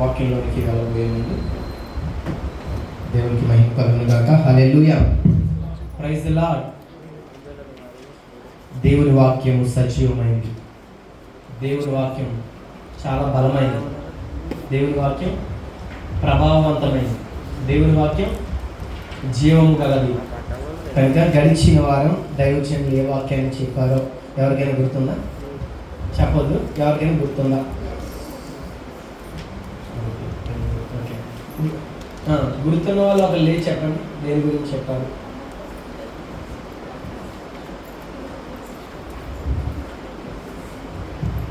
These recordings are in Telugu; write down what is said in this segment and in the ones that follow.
వాక్యంలోనికి వెళ్ళబోయే ముందు దేవునికి మహిమ కలుగును గాక. హల్లెలూయా, ప్రైజ్ ది లార్డ్. దేవుని వాక్యము సజీవమైంది. దేవుని వాక్యం చాలా బలమైనది. దేవుని వాక్యం ప్రభావవంతమైనది. దేవుని వాక్యం జీవము గలది. కనుక గడిచిన వారం దైవజనులు ఏ వాక్యాన్ని చెప్పారో ఎవరికైనా గుర్తుందా? చెప్పొద్దు, ఎవరికైనా గుర్తుందా? గుర్తున్న వాళ్ళు ఒక లేచి చెప్పండి, దేని గురించి చెప్పారు?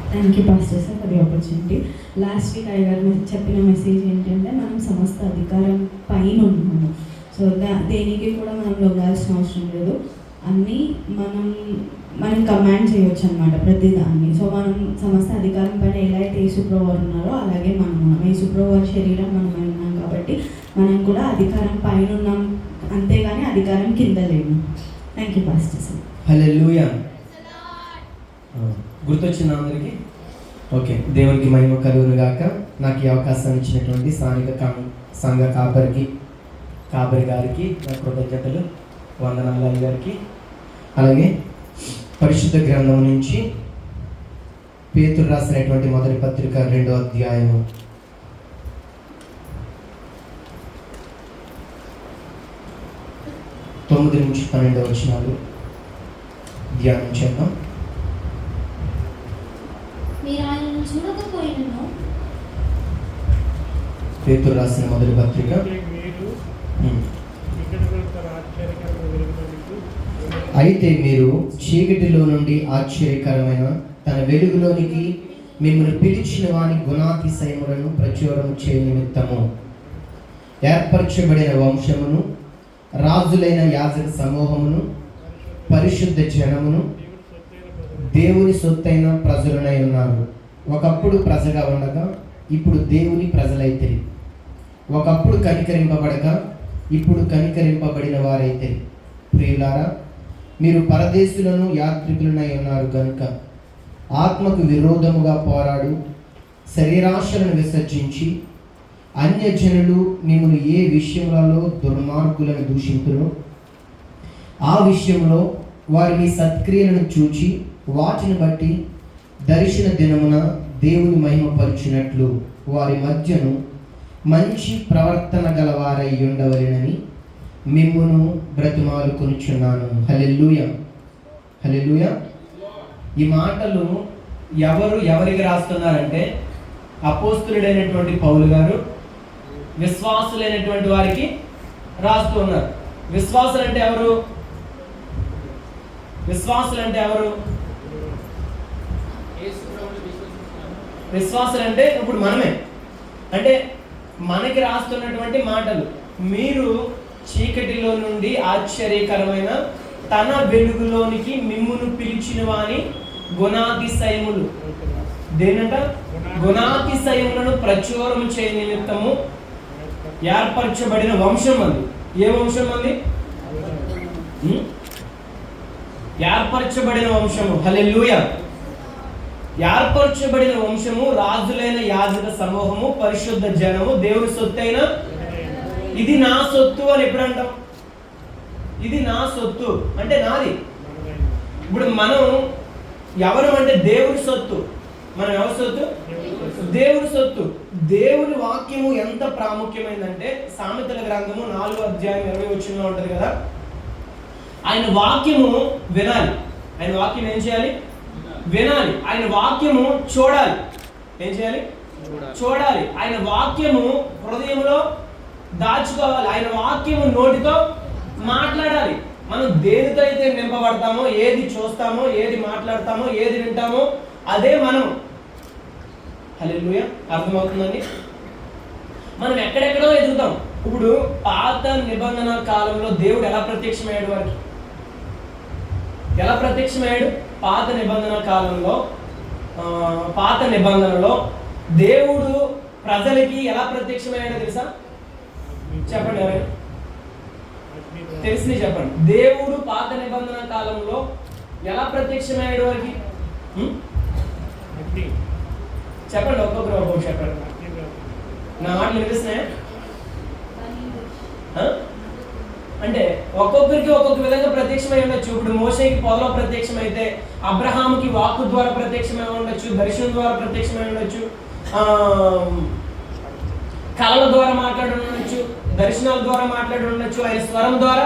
Thank you pastor sir for the opportunity. Last week అయ్యగారు చెప్పిన మెసేజ్ ఏంటంటే మనం సమస్త అధికారం పైన ఉన్నాము. సో దేనికి కూడా మనం లొంగాల్సిన అవసరం లేదు. అన్నీ మనం కమాండ్ చేయవచ్చు అనమాట, ప్రతి దాన్ని. సో మనం సమస్త అధికారం పైన ఎలా అయితే యేసుప్రభు వారు ఉన్నారో అలాగే మనం ఉన్నాం. యేసుప్రభు వారి శరీరం మనం ఉన్నాం కాబట్టి మనం కూడా అధికారం పైన ఉన్నాం, అంతేగాని అధికారం కింద లేము. Thank you pastor sir. Hallelujah. గుర్తొచ్చిందా అందరికీ? ఓకే, దేవునికి మహిమ కలుగును గాక. నాకు ఈ అవకాశం ఇచ్చినటువంటి స్థానిక సంఘ కాపరి గారికి నా కృతజ్ఞతలు, వందనాలు గారికి. అలాగే పరిశుద్ధ గ్రంథం నుంచి పేతురు రాసినటువంటి మొదటి పత్రిక 2వ అధ్యాయము 9 నుంచి 12 వచనాలు ధ్యానం చేద్దాం. పేతురు రాసిన మొదటి పత్రిక. అయితే మీరు చీకటిలో నుండి ఆశ్చర్యకరమైన తన వెలుగులోనికి మిమ్మల్ని పిలిచిన వాని గుణాతిశయములను ప్రచురణ చేయ నిమిత్తము ఏర్పరచబడిన వంశమును, రాజులైన యాజక సమూహమును, పరిశుద్ధ జనమును, దేవుని సొత్తైన ప్రజలనై ఉన్నారు. ఒకప్పుడు ప్రజగా ఉండగా ఇప్పుడు దేవుని ప్రజలైతిరి. ఒకప్పుడు కనికరింపబడక ఇప్పుడు కనికరింపబడిన వారైతిరి. ప్రియులారా, మీరు పరదేశులను యాత్రికులనై ఉన్నారు కనుక ఆత్మకు విరోధముగా పోరాడు శరీరాశలను విసర్జించి అన్యజనులు మిమ్మల్ని ఏ విషయములలో దుర్మార్గులను దూషింతురో ఆ విషయంలో వారి మీ సత్క్రియలను చూచి వాటిని బట్టి దర్శన దినమున దేవుని మహిమపరిచినట్లు వారి మధ్యను మంచి ప్రవర్తన గలవారై ఉండవలెనని మిమ్మును బ్రతిమాలుకొనుచున్నాను. హల్లెలూయా, హల్లెలూయా. ఈ మాటలు ఎవరికి రాస్తున్నారంటే అపోస్తులుడైనటువంటి పౌలు గారు విశ్వాసులైనటువంటి వారికి రాస్తూ ఉన్నారు. విశ్వాసులంటే ఎవరు? విశ్వాసులంటే ఇప్పుడు మనమే. అంటే మనకి రాస్తున్నటువంటి మాటలు, మీరు చీకటిలో నుండి ఆశ్చర్యకరమైన తన వెలుగులోనికి మిమ్మును పిలిచిన వాని గుణాతిశయములు, దేనంట? గుణాతిశయములను ప్రచురము చేయ నిమిత్తము ఏర్పరచబడిన వంశం అది. ఏ వంశం అది? ఏర్పరచబడిన వంశము. హల్లెలూయా. ఏర్పరచబడిన వంశము, రాజులైన యాజక సమూహము, పరిశుద్ధ జనము, దేవుని సొత్తైన. ఇది నా సొత్తు అని ఎప్పుడు అంటాం? ఇది నా సొత్తు అంటే నాది. ఇప్పుడు మనం ఎవరు అంటే దేవుని సొత్తు. మనం ఎవరి సొత్తు? దేవుని సొత్తు. దేవుని వాక్యము ఎంత ప్రాముఖ్యమైందంటే సామెతల గ్రంథము 4వ అధ్యాయం 20వ వచనంలో ఉంటది కదా, ఆయన వాక్యము వినాలి. ఆయన వాక్యం ఏం చేయాలి? వినాలి. ఆయన వాక్యము చూడాలి. ఏం చేయాలి? చూడాలి. ఆయన వాక్యము హృదయంలో దాచుకోవాలి. ఆయన వాక్యము నోటితో మాట్లాడాలి. మనం దేనితో అయితే నింపబడతామో, ఏది చూస్తామో, ఏది మాట్లాడతామో, ఏది వింటామో అదే మనం. హల్లెలూయా. అర్థమవుతుందండి? మనం ఎక్కడెక్కడో ఎదుగుతాం. ఇప్పుడు పాత నిబంధన కాలంలో దేవుడు ఎలా ప్రత్యక్షమయ్యాడు వారికి? ఎలా ప్రత్యక్షమయ్యాడు? పాత నిబంధన కాలంలో, పాత నిబంధనలో దేవుడు ప్రజలకి ఎలా ప్రత్యక్షమయ్యాడో తెలుసా? చెప్పండి, ఎవరైనా తెలిసి చెప్పండి. దేవుడు పాత నిబంధన కాలంలో ఎలా ప్రత్యక్షమయ్యాడు వారికి? చెప్పండి, ఒక్కొక్కరు ఒక్కొక్క చెప్పండి. నా మాటలు వినిపిస్తున్నాయా? అంటే ఒక్కొక్కరికి ఒక్కొక్క విధంగా ప్రత్యక్షమై ఉండొచ్చు. ఇప్పుడు మోషేకి పొదలో ప్రత్యక్షమైతే, అబ్రహాముకి వాక్కు ద్వారా ప్రత్యక్షమై ఉండొచ్చు, దర్శనం ద్వారా ప్రత్యక్షమై ఉండొచ్చు, కళల ద్వారా మాట్లాడి ఉండొచ్చు, దర్శనాల ద్వారా మాట్లాడి ఉండొచ్చు, ఆయన స్వరం ద్వారా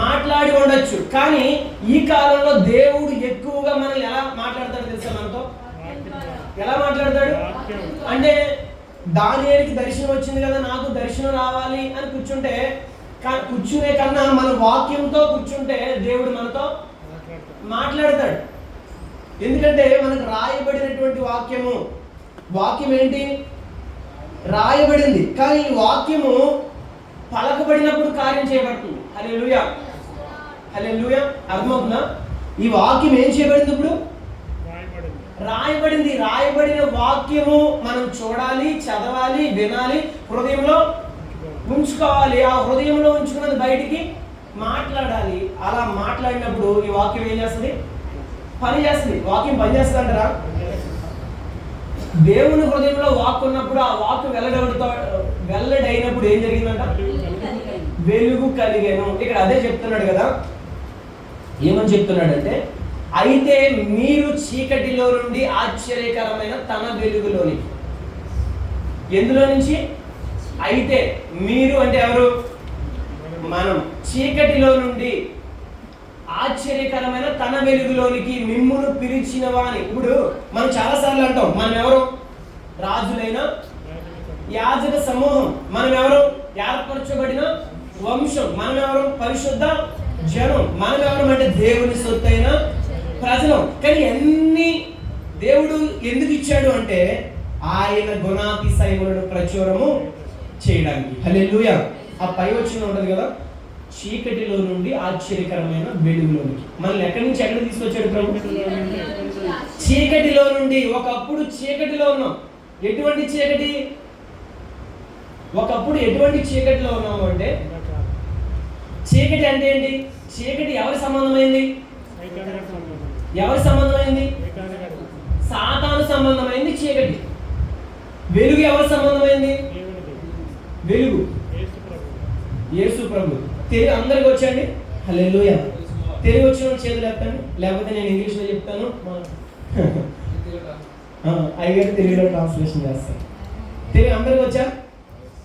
మాట్లాడి ఉండొచ్చు. కానీ ఈ కాలంలో దేవుడు ఎక్కువగా మనల్ని ఎలా మాట్లాడతాడు తెలుసా? మనతో ఎలా మాట్లాడతాడు అంటే, దానియేలుకి దర్శనం వచ్చింది కదా, నాకు దర్శనం రావాలి అని కూర్చుంటే, కూర్చునే కన్నా మన వాక్యంతో కూర్చుంటే దేవుడు మనతో మాట్లాడతాడు. ఎందుకంటే మనకు రాయబడినటువంటి వాక్యం ఏంటి? రాయబడింది. కానీ ఈ వాక్యము పలకబడినప్పుడు కార్యం చేయబడుతుంది. హల్లెలూయా, హల్లెలూయా. అర్థమవుతుందా? ఈ వాక్యం ఏం చేయబడింది? ఇప్పుడు రాయబడింది. రాయబడిన వాక్యము మనం చూడాలి, చదవాలి, వినాలి, హృదయంలో ఉంచుకోవాలి. ఆ హృదయంలో ఉంచుకున్నది బయటికి మాట్లాడాలి. అలా మాట్లాడినప్పుడు ఈ వాక్యం ఏం చేస్తుంది? పని చేస్తుంది. వాక్యం పని చేస్తుంది అంటారా? దేవుని హృదయంలో వాక్కు ఉన్నప్పుడు ఆ వాక్కు వెల్లడైనప్పుడు ఏం జరిగిందంట? వెలుగు కలిగాను. ఇక్కడ అదే చెప్తున్నాడు కదా. ఏమని చెప్తున్నాడంటే, అయితే మీరు చీకటిలో నుండి ఆశ్చర్యకరమైన తన వెలుగులోని. ఎందులో నుంచి? అయితే మీరు అంటే ఎవరు? మనం. చీకటిలో నుండి ఆశ్చర్యకరమైన తన వెలుగులోనికి మిమ్మును పిలిచిన వాని. ఇప్పుడు మనం చాలాసార్లు అంటాం, మనం ఎవరు? రాజులైన యాజక సమూహం. మనం ఎవరు? ఏర్పరచబడిన వంశం. మనం ఎవరు? పరిశుద్ధ జనం. మనం ఎవరు అంటే దేవుని సొత్తైన ప్రజలం. కానీ అన్ని దేవుడు ఎందుకు ఇచ్చాడు అంటే, ఆయన గుణాతిశయములను ప్రచురము చేయడానికి. హల్లెలూయా. ఆ పై వచ్చిన ఉంటది కదా, చీకటిలో నుండి ఆశ్చర్యకరమైన వెలుగులోనికి. మనల్ని ఎక్కడి నుంచి ఎక్కడ తీసుకొచ్చాడు ప్రభు? చీకటిలో నుండి. ఒకప్పుడు చీకటిలో ఉన్నాం. ఎటువంటి చీకటి? ఒకప్పుడు ఎటువంటి చీకటిలో ఉన్నాము అంటే, చీకటి అంటే ఏంటి? చీకటి ఎవరి సంబంధమైంది? ఎవరి సంబంధమైంది? సాతాను సంబంధమైంది చీకటి. వెలుగు ఎవరి సంబంధమైంది? వెలుగు యేసు ప్రభు. తెలుగు అందరికి వచ్చండి? హల్లెలూయా. తెలుగు వచ్చిన చేతులు ఎత్తండి, లేకపోతే నేను ఇంగ్లీష్లో చెప్తాను. అయ్యారు తెలుగులో ట్రాన్స్లేషన్ చేస్తాను. తెలుగు అందరికి వచ్చా?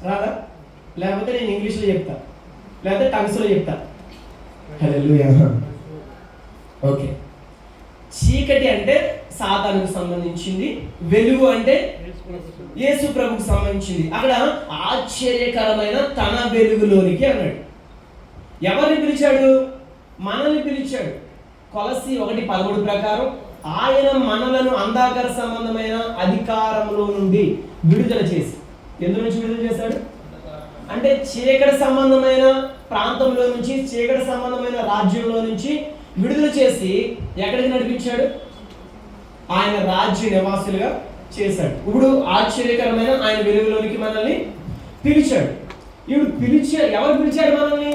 రాదా? లేకపోతే నేను ఇంగ్లీష్లో చెప్తా, లేకపోతే టంగ్స్లో చెప్తా. హల్లెలూయా. ఓకే. చీకటి అంటే సాతానుకు సంబంధించింది, వెలుగు అంటే యేసు ప్రభుకు సంబంధించింది. అక్కడ ఆశ్చర్యకరమైన తన వెలుగులోనికి అన్నాడు. ఎవరిని పిలిచాడు? మనల్ని పిలిచాడు. కొలస్సీ 1:13 ప్రకారం ఆయన మనలను అంధకార సంబంధమైన అధికారంలో నుండి విడుదల చేసి. ఎందులో నుంచి విడుదల చేశాడు అంటే, చీకటి సంబంధమైన ప్రాంతంలో నుంచి, చీకటి సంబంధమైన రాజ్యంలో నుంచి విడుదల చేసి ఎక్కడికి నడిపించాడు? ఆయన రాజ్య నివాసులుగా చేశాడు. ఇప్పుడు ఆశ్చర్యకరమైన ఆయన వెలుగులోనికి మనల్ని పిలిచాడు. ఇప్పుడు ఎవరు పిలిచాడు మనల్ని?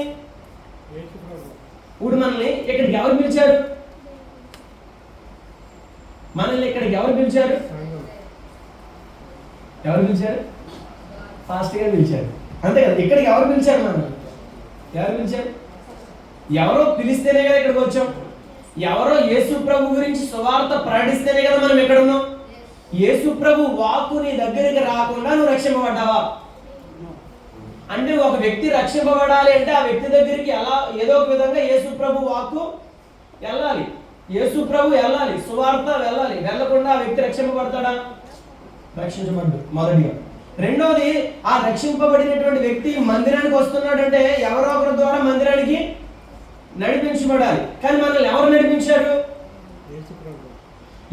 ఇప్పుడు మనల్ని ఇక్కడికి ఎవరు పిలిచారు? మనల్ని ఇక్కడికి ఎవరు పిలిచారు? ఎవరు పిలిచారు? ఫాస్ట్గా పిలిచారు, అంతే కదా. ఇక్కడికి ఎవరు పిలిచారు? మనల్ని ఎవరు పిలిచారు? ఎవరో పిలిస్తేనే కదా ఇక్కడికి వచ్చాం. ఎవరో యేసు ప్రభు గురించి సువార్త ప్రకటిస్తేనే కదా మనం ఎక్కడ ఉన్నాం. యేసు ప్రభు వాక్కు నీ దగ్గరికి రాకుండా నువ్వు రక్షింపబడ్డావా? అంటే ఒక వ్యక్తి రక్షింపబడాలి అంటే ఆ వ్యక్తి దగ్గరికి ఎలా ఏదో ఒక విధంగా యేసు ప్రభు వాక్కు వెళ్ళాలి, యేసు ప్రభు వెళ్ళాలి, సువార్త వెళ్ళాలి. వెళ్ళకుండా ఆ వ్యక్తి రక్షింపబడతాడా? రక్షించబడ్డు మొదటిగా. రెండోది, ఆ రక్షింపబడినటువంటి వ్యక్తి మందిరానికి వస్తున్నాడంటే ఎవరో ఒకరి ద్వారా మందిరానికి నడిపించబడాలి. కానీ మనల్ని ఎవరు నడిపించారు?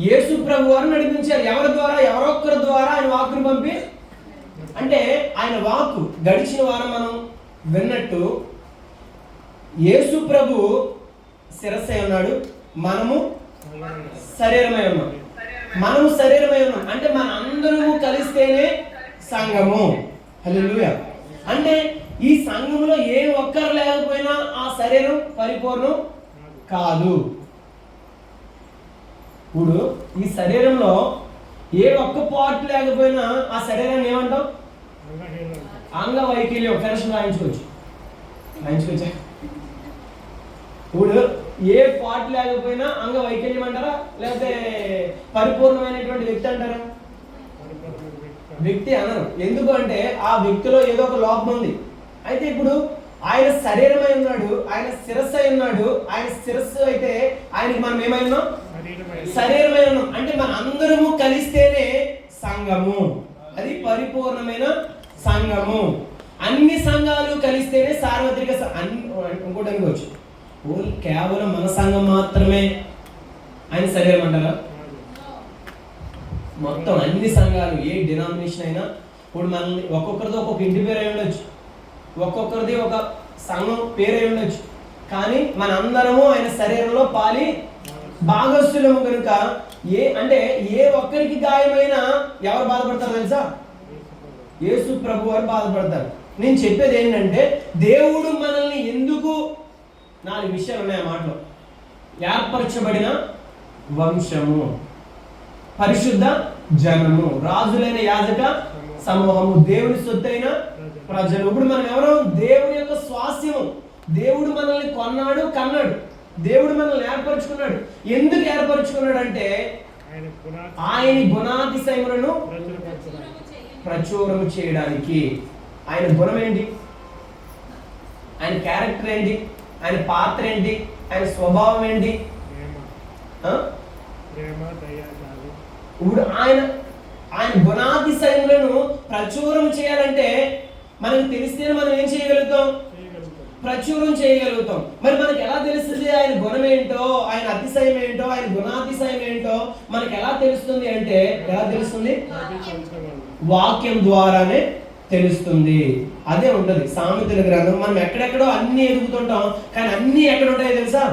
యేసు ప్రభు వారు నడిపించారు. ఎవరి ద్వారా? ఎవరొక్కరి ద్వారా ఆయన వాక్కును పంపి. అంటే ఆయన వాక్కు గడిచిన వారం మనం విన్నట్టు యేసు ప్రభు శిరస్సై ఉన్నాడు, మనము శరీరమై ఉన్నాం. మనము శరీరమై ఉన్నాం అంటే మన అందరము కలిస్తేనే సంఘము. హల్లెలూయా. అంటే ఈ సంఘములో ఏ ఒక్కరు లేకపోయినా ఆ శరీరం పరిపూర్ణం కాదు. ఇప్పుడు ఈ శరీరంలో ఏ ఒక్క పార్ట్ లేకపోయినా ఆ శరీరాన్ని ఏమంటాం? అంగవైకల్యం పెన్షన్ రాయించుకోవచ్చా? ఇప్పుడు ఏ పార్ట్ లేకపోయినా అంగవైకల్యం అంటారా, లేకపోతే పరిపూర్ణమైనటువంటి వ్యక్తి అంటారా? వ్యక్తి అనరు. ఎందుకు అంటే ఆ వ్యక్తిలో ఏదో ఒక లోపం ఉంది. అయితే ఇప్పుడు ఆయన శరీరమై ఉన్నాడు, ఆయన శిరస్సు అయి ఉన్నాడు. ఆయన శిరస్సు అయితే ఆయనకి మనం ఏమై ఉన్నాం? శరీరమై ఉన్నాం. అంటే మన అందరము కలిస్తేనే సంఘము, అది పరిపూర్ణమైన సంఘము. అన్ని సంఘాలు కలిస్తేనే సార్వత్రిక ఇంకోటి అనుకోవచ్చు. కేవలం మన సంఘం మాత్రమే ఆయన శరీరం అంటారా? మొత్తం అన్ని సంఘాలు, ఏ డినామినేషన్ అయినా, ఇప్పుడు మనల్ని ఒక్కొక్కరిది ఒక్కొక్క ఇంటి పేరు అయి ఉండొచ్చు, ఒక్కొక్కరిది ఒక సంఘం పేరు అయి ఉండొచ్చు, కానీ మన అందరము ఆయన శరీరంలో పాలి భాగస్థులము కనుక ఏ ఒక్కరికి గాయమైనా ఎవరు బాధపడతారు తెలుసా? యేసు ప్రభు వారు బాధపడతారు. నేను చెప్పేది ఏంటంటే, దేవుడు మనల్ని ఎందుకు, 4 విషయాలు ఉన్నాయి ఆ మాటలో. ఏర్పరచబడిన వంశము, పరిశుద్ధ జనము, రాజులైన యాజక సమూహము, దేవుని సొత్తైన ప్రజలు. ఇప్పుడు మనం ఎవరు? దేవుని యొక్క స్వాస్యము. దేవుడు మనల్ని కొన్నాడు, కన్నాడు. దేవుడు మనల్ని ఏర్పరచుకున్నాడు. ఎందుకు ఏర్పరచుకున్నాడు అంటే ఆయన గుణాతిశయములను ప్రచురము చేయడానికి. ఆయన గుణం ఏంటి? ఆయన క్యారెక్టర్ ఏంటి? ఆయన పాత్ర ఏంటి? ఆయన స్వభావం ఏంటి? ఇప్పుడు ఆయన గుణాతిశయములను ప్రచురం చేయాలంటే మనకు తెలిస్తేనే మనం ఏం చేయగలుగుతాం? ప్రచురం చేయగలుగుతాం. మరి మనకు ఎలా తెలుస్తుంది ఆయన గుణం ఏంటో, ఆయన అతిశయం ఏంటో, ఆయన గుణాతిశయం ఏంటో మనకు ఎలా తెలుస్తుంది అంటే, ఎలా తెలుస్తుంది? వాక్యం ద్వారానే తెలుస్తుంది. అదే ఉంటది సామెతల గ్రంథం. మనం ఎక్కడెక్కడో అన్ని ఎదుగుతుంటాం, కానీ అన్ని ఎక్కడ ఉంటాయో తెలుసా?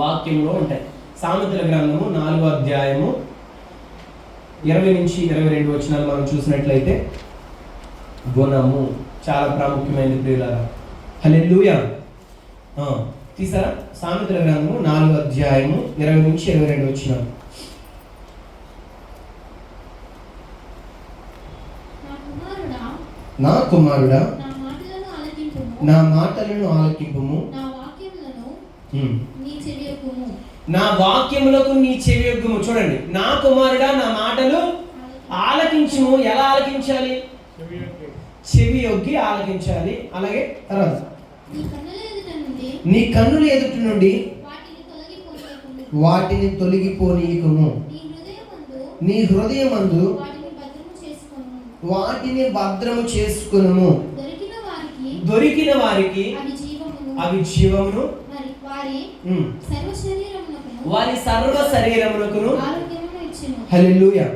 వాక్యంలో ఉంటాయి. సామెతల గ్రంథము 4వ అధ్యాయము 20 నుంచి 22 వచనాలు మనం చూసినట్లయితే, గుణము చాలా ప్రాముఖ్యమైనది ప్రియులారా. హల్లెలూయా. తీసారా? సామెతల గ్రంథము 4వ అధ్యాయము 20 నుంచి 22 వచనాలు. నా కుమారుడా, నా మాటలను ఆలకింపుము, నా వాక్యములకు నీ చెవియొగ్గుము. చూడండి, నా కుమారుడా నా మాటలు ఆలకించుము. ఎలా ఆలకించాలి? చెవియొగ్గి ఆలకించాలి. అలాగే తర్వాత, నీ కన్నుల ఎదుట నుండి వాటిని తొలగిపోనీయకుము, నీ హృదయమందు వాటిని భద్రము చేసుకును. దొరికిన వారికి అవి జీవమును, వారి సర్వ శరీరమునకును. హల్లెలూయా.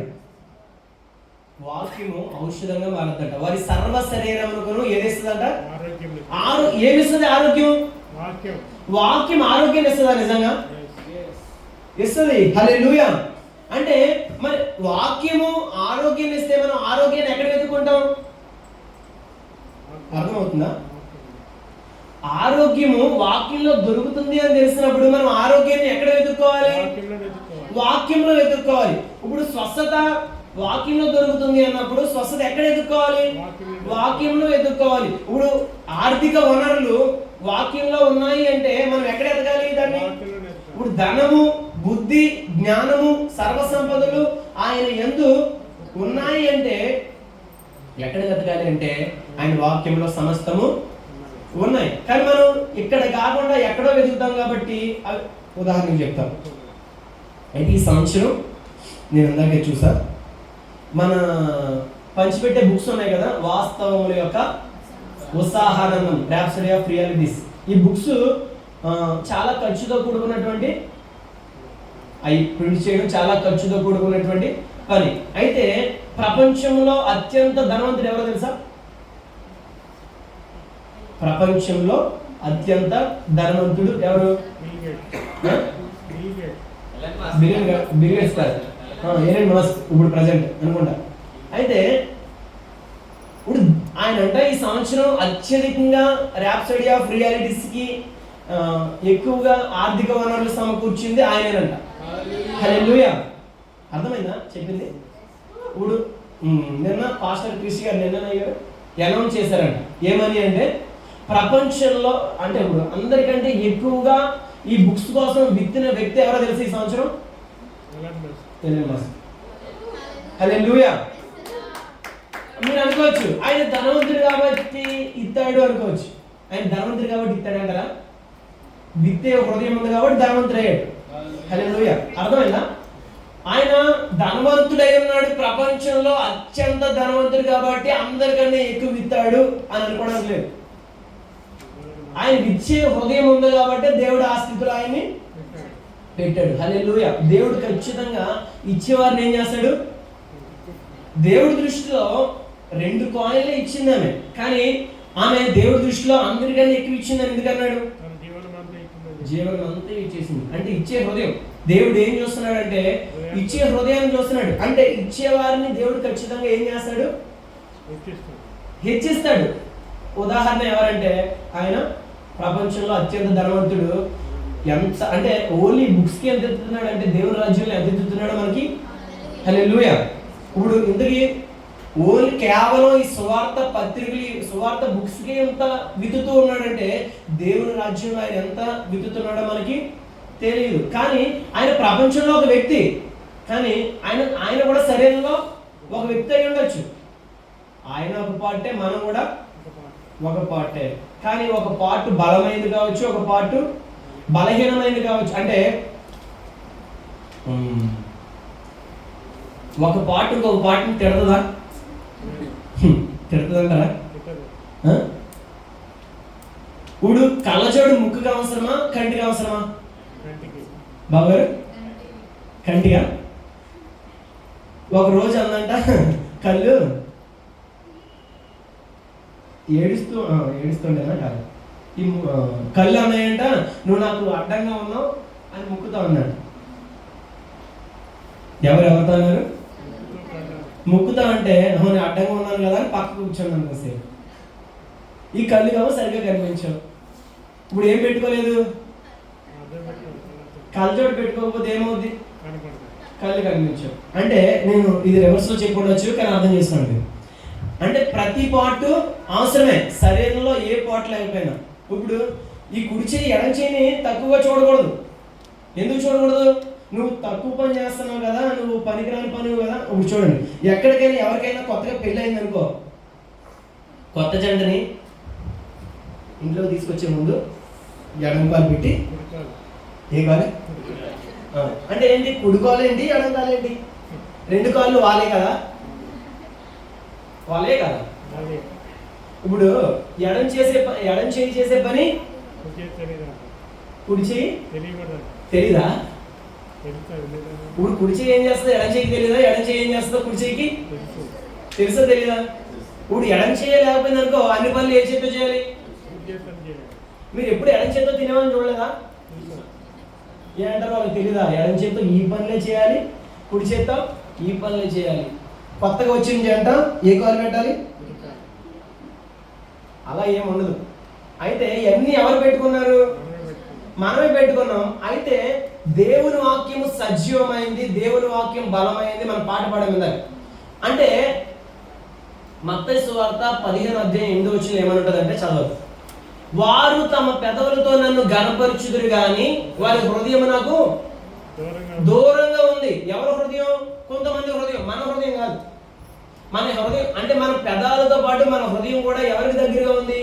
వాక్యము ఔషధంగా మారుతుంట. వారి సర్వ శరీరమునకును ఏదిస్తుందంట? ఏమిస్తుంది? ఆరోగ్యం. వాక్యం ఆరోగ్యం ఇస్తుందా? నిజంగా ఇస్తుంది. హల్లెలూయా. అంటే మరి వాక్యము ఆరోగ్యం ఇస్తే మనం ఆరోగ్యాన్ని ఎక్కడ వెతుక్కుంటాం? అర్థమవుతుందా? ఆరోగ్యము వాక్యంలో దొరుకుతుంది అని తెలిసినప్పుడు మనం ఆరోగ్యాన్ని ఎక్కడ వెతుక్కోవాలి? వాక్యంలో వెతుక్కోవాలి. ఇప్పుడు స్వస్థత వాక్యంలో దొరుకుతుంది అన్నప్పుడు స్వస్థత ఎక్కడ వెతుక్కోవాలి? వాక్యంలో వెతుక్కోవాలి. ఇప్పుడు ఆర్థిక వనరులు వాక్యంలో ఉన్నాయి అంటే మనం ఎక్కడ ఎదగాలి దాన్ని? ఇప్పుడు ధనము, బుద్ధి, జ్ఞానము, సర్వ సంపదలు ఆయన యందు ఉన్నాయి అంటే ఎక్కడ వెతకాలి అంటే ఆయన వాక్యంలో సమస్తము ఉన్నాయి. కానీ మనం ఇక్కడ కాకుండా ఎక్కడో వెతుకుతాం కాబట్టి ఉదాహరణకు చెప్తాం. అయితే ఈ సంవత్సరం నేను ఇందాకే చూసా, మన పంచిపెట్టే బుక్స్ ఉన్నాయి కదా, వాస్తవముల యొక్క ఉత్సాహానందం, ర్యాప్సడీ ఆఫ్ రియాలిటీస్. ఈ బుక్స్ చాలా ఖర్చుతో కూడుకున్నటువంటి, అవి ప్రింట్ చేయడం చాలా ఖర్చుతో కూడుకున్నటువంటి పని. అయితే ప్రపంచంలో అత్యంత ధనవంతుడు ఎవరో తెలుసా? ప్రపంచంలో అత్యంత ధనవంతుడు ఎవరు? బిల్ గేట్స్ కాదు, ఎలన్ మస్క్ ఇప్పుడు ప్రజెంట్ అనుకుంటా. అయితే ఇప్పుడు ఆయన అంటే ఈ సంవత్సరం అత్యధికంగా ర్యాప్సడీ ఆఫ్ రియాలిటీస్ కి ఎక్కువగా ఆర్థిక వనరులు సమకూర్చింది ఆయనేనంట. హల్లెలూయా. అర్థమైందా చెప్పింది? ఇప్పుడు నిన్న పాస్టర్ క్రిష్ గారు నిన్న అనౌన్స్ చేశారంట. ఏమని అంటే ప్రపంచంలో అంటే ఇప్పుడు అందరికంటే ఎక్కువగా ఈ బుక్స్ కోసం విత్తిన వ్యక్తి ఎవరో తెలుసు ఈ సంవత్సరం? Elon Musk. హల్లెలూయా. మీరు అనుకోవచ్చు ఆయన ధనవంతుడు కాబట్టి ఇస్తాడు అనుకోవచ్చు. ఆయన ధనవంతుడు కాబట్టి ఇస్తాడు అంటారా? విత్తే హృదయం ఉంది కాబట్టి ధనవంతుడు అయ్యాడు. హల్లెలూయా. అర్థమైందా? ఆయన ధనవంతుడై ఉన్నాడు, ప్రపంచంలో అత్యంత ధనవంతుడు కాబట్టి అందరికన్నా ఎక్కువ విత్తాడు అని అనుకోవడానికి లేదు. ఆయన ఇచ్చే హృదయం ఉంది కాబట్టి దేవుడు ఆ స్థితిలో ఆయన్ని పెట్టాడు. హల్లెలూయా. దేవుడు ఖచ్చితంగా ఇచ్చేవారిని ఏం చేస్తాడు? దేవుడి దృష్టిలో 2 కాయిన్లు ఇచ్చింది ఆమె, కానీ ఆమె దేవుడి దృష్టిలో అందరికన్నా ఎక్కువ ఇచ్చిందని ఎందుకన్నాడు? జీవనం అంతా ఇచ్చేసింది. అంటే ఇచ్చే హృదయం. దేవుడు ఏం చూస్తున్నాడంటే ఇచ్చే హృదయాన్ని చూస్తున్నాడు. అంటే ఇచ్చేవారిని దేవుడు ఖచ్చితంగా ఏం చేస్తాడు? హెచ్చిస్తాడు. ఉదాహరణ ఎవరంటే ఆయన ప్రపంచంలో అత్యంత ధనవంతుడు. ఎంత అంటే ఓన్లీ బుక్స్కి ఎంత ఎత్తుతున్నాడు అంటే దేవుని రాజ్యంలో ఎంత ఎత్తుతున్నాడో మనకి. హల్లెలూయా. ఇప్పుడు ఇంతకీ ఓన్లీ కేవలం ఈ సువార్త పత్రికలు, సువార్త బుక్స్కి ఎంత వితుతూ ఉన్నాడంటే దేవుని రాజ్యంలో ఆయన ఎంత వితుతున్నాడో మనకి తెలియదు. కానీ ఆయన ప్రపంచంలో ఒక వ్యక్తి, కానీ ఆయన కూడా శరీరంలో ఒక వ్యక్తి అయి ఉండొచ్చు. ఆయన ఒక పార్టే, మనం కూడా ఒక పార్టే. కానీ ఒక పార్ట్ బలమైనది కావచ్చు, ఒక పార్ట్ బలహీనమైనది కావచ్చు. అంటే ఒక పార్ట్ ఇంకొక పార్ట్ని తిడతదా? తిడతదంటారా? ఇప్పుడు కళ్ళజోడు ముక్కుకి అవసరమా, కంటికి అవసరమా? బాబుగారు కంటిగా. ఒక రోజు అందంట కళ్ళు ఏడుస్తుండేనా కాదు, ఈ కళ్ళు అన్నాయంట నువ్వు నాకు అడ్డంగా ఉన్నావు అని ముక్కుతా ఉన్నాడు. ఎవరితో అన్నారు? ముక్కుతా అంటే నేను అడ్డంగా ఉన్నాను కదా అని పక్కకు కూర్చున్నాను కాసేపు. ఈ కళ్ళు కావు సరిగ్గా కనిపించావు. ఇప్పుడు ఏం పెట్టుకోలేదు? కళ్ళజోడు పెట్టుకోకపోతే ఏమవుద్ది? కళ్ళు కనిపించావు. అంటే నేను ఇది రివర్స్లో చెప్పవచ్చు, కానీ అర్థం చేసుకోండి. అంటే ప్రతి పార్ట్ అవసరమే శరీరంలో, ఏ పార్ట్ లేకపోయినా. ఇప్పుడు ఈ కుడి చేయి ఎడం చేయిని తక్కువగా చూడకూడదు. ఎందుకు చూడకూడదు? నువ్వు తక్కువ పని చేస్తున్నావు కదా, నువ్వు పనికిరాని పని కదా. ఇప్పుడు చూడండి, ఎక్కడికైనా ఎవరికైనా కొత్తగా పెళ్ళి అయింది అనుకో, కొత్త జంటని ఇంట్లో తీసుకొచ్చే ముందు ఎడం కాలు పెట్టి, ఏ కాలే అంటే ఏంటి? కుడి కాలు ఏంటి, ఎడం కాలు ఏంటి? 2 కాళ్ళు వాళ్ళే కదా, వాళ్ళే కదా. ఇప్పుడు ఎడం చేయి చేసే పని కుడి చేయి తెలీదా? ఇప్పుడు కుడి చేయి ఏం చేస్తుంది, ఎడం చేయికి తెలీదా? ఎడం చేయి ఏం చేస్తుందో కుడి చేయికి తెలుసా తెలీదా? ఇప్పుడు ఎడం చేయ లేకపోయింది అనుకో, అన్ని పనులు ఏ చేతితో చేయాలి? మీరు ఎప్పుడు ఎడం చేతితో తినేవాళ్ళని చూడలేదా? ఏమంటారు వాళ్ళకి తెలీదా? ఎడం చేతితో ఈ పనులే చేయాలి, కుడి చేత్తో ఈ పనులే చేయాలి. కొత్తగా వచ్చింది అంట ఏ కాలు పెట్టాలి? అలా ఏముండదు. అయితే ఇవన్నీ ఎవరు పెట్టుకున్నారు? మనమే పెట్టుకున్నాం. అయితే దేవుని వాక్యము సజీవమైంది, దేవుని వాక్యం బలమైంది. మనం పాట పాడేందా అంటే మత్తయి సువార్త 15:8 ఏమని ఉంటుందంటే చదవదు. వారు తమ పెదవులతో నన్ను గణపరచుదురు గాని వారి హృదయం నాకు దూరంగా ఉంది. ఎవరి హృదయం? కొంతమంది హృదయం, మన హృదయం కాదు. మన హృదయం అంటే మన పెదాలతో పాటు మన హృదయం కూడా ఎవరికి దగ్గరగా ఉంది?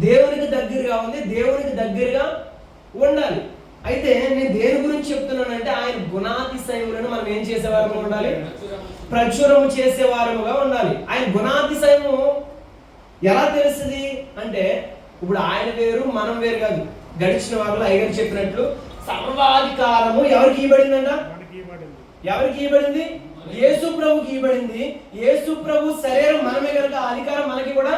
దేవునికి దగ్గరగా ఉంది. దేవునికి దగ్గరగా ఉండాలి. అయితే నేను దేని గురించి చెప్తున్నానంటే ఆయన గుణాతిశయములను మనం ఏం చేసేవారము ఉండాలి? ప్రచురము చేసేవారముగా ఉండాలి. ఆయన గుణాతిశయము ఎలా తెలుస్తుంది అంటే ఇప్పుడు ఆయన వేరు మనం వేరు కాదు. గడిచిన వారిలో అయ్యగారు చెప్పినట్లు సర్వాధికారము ఎవరికి ఇవ్వబడిందంట? ఎవరికి ఇవ్వబడింది? యేసు ప్రభుకి ఇవ్వబడింది. యేసు ప్రభు శరీరం మనమే కనుక ఆ అధికారం మనకి కూడా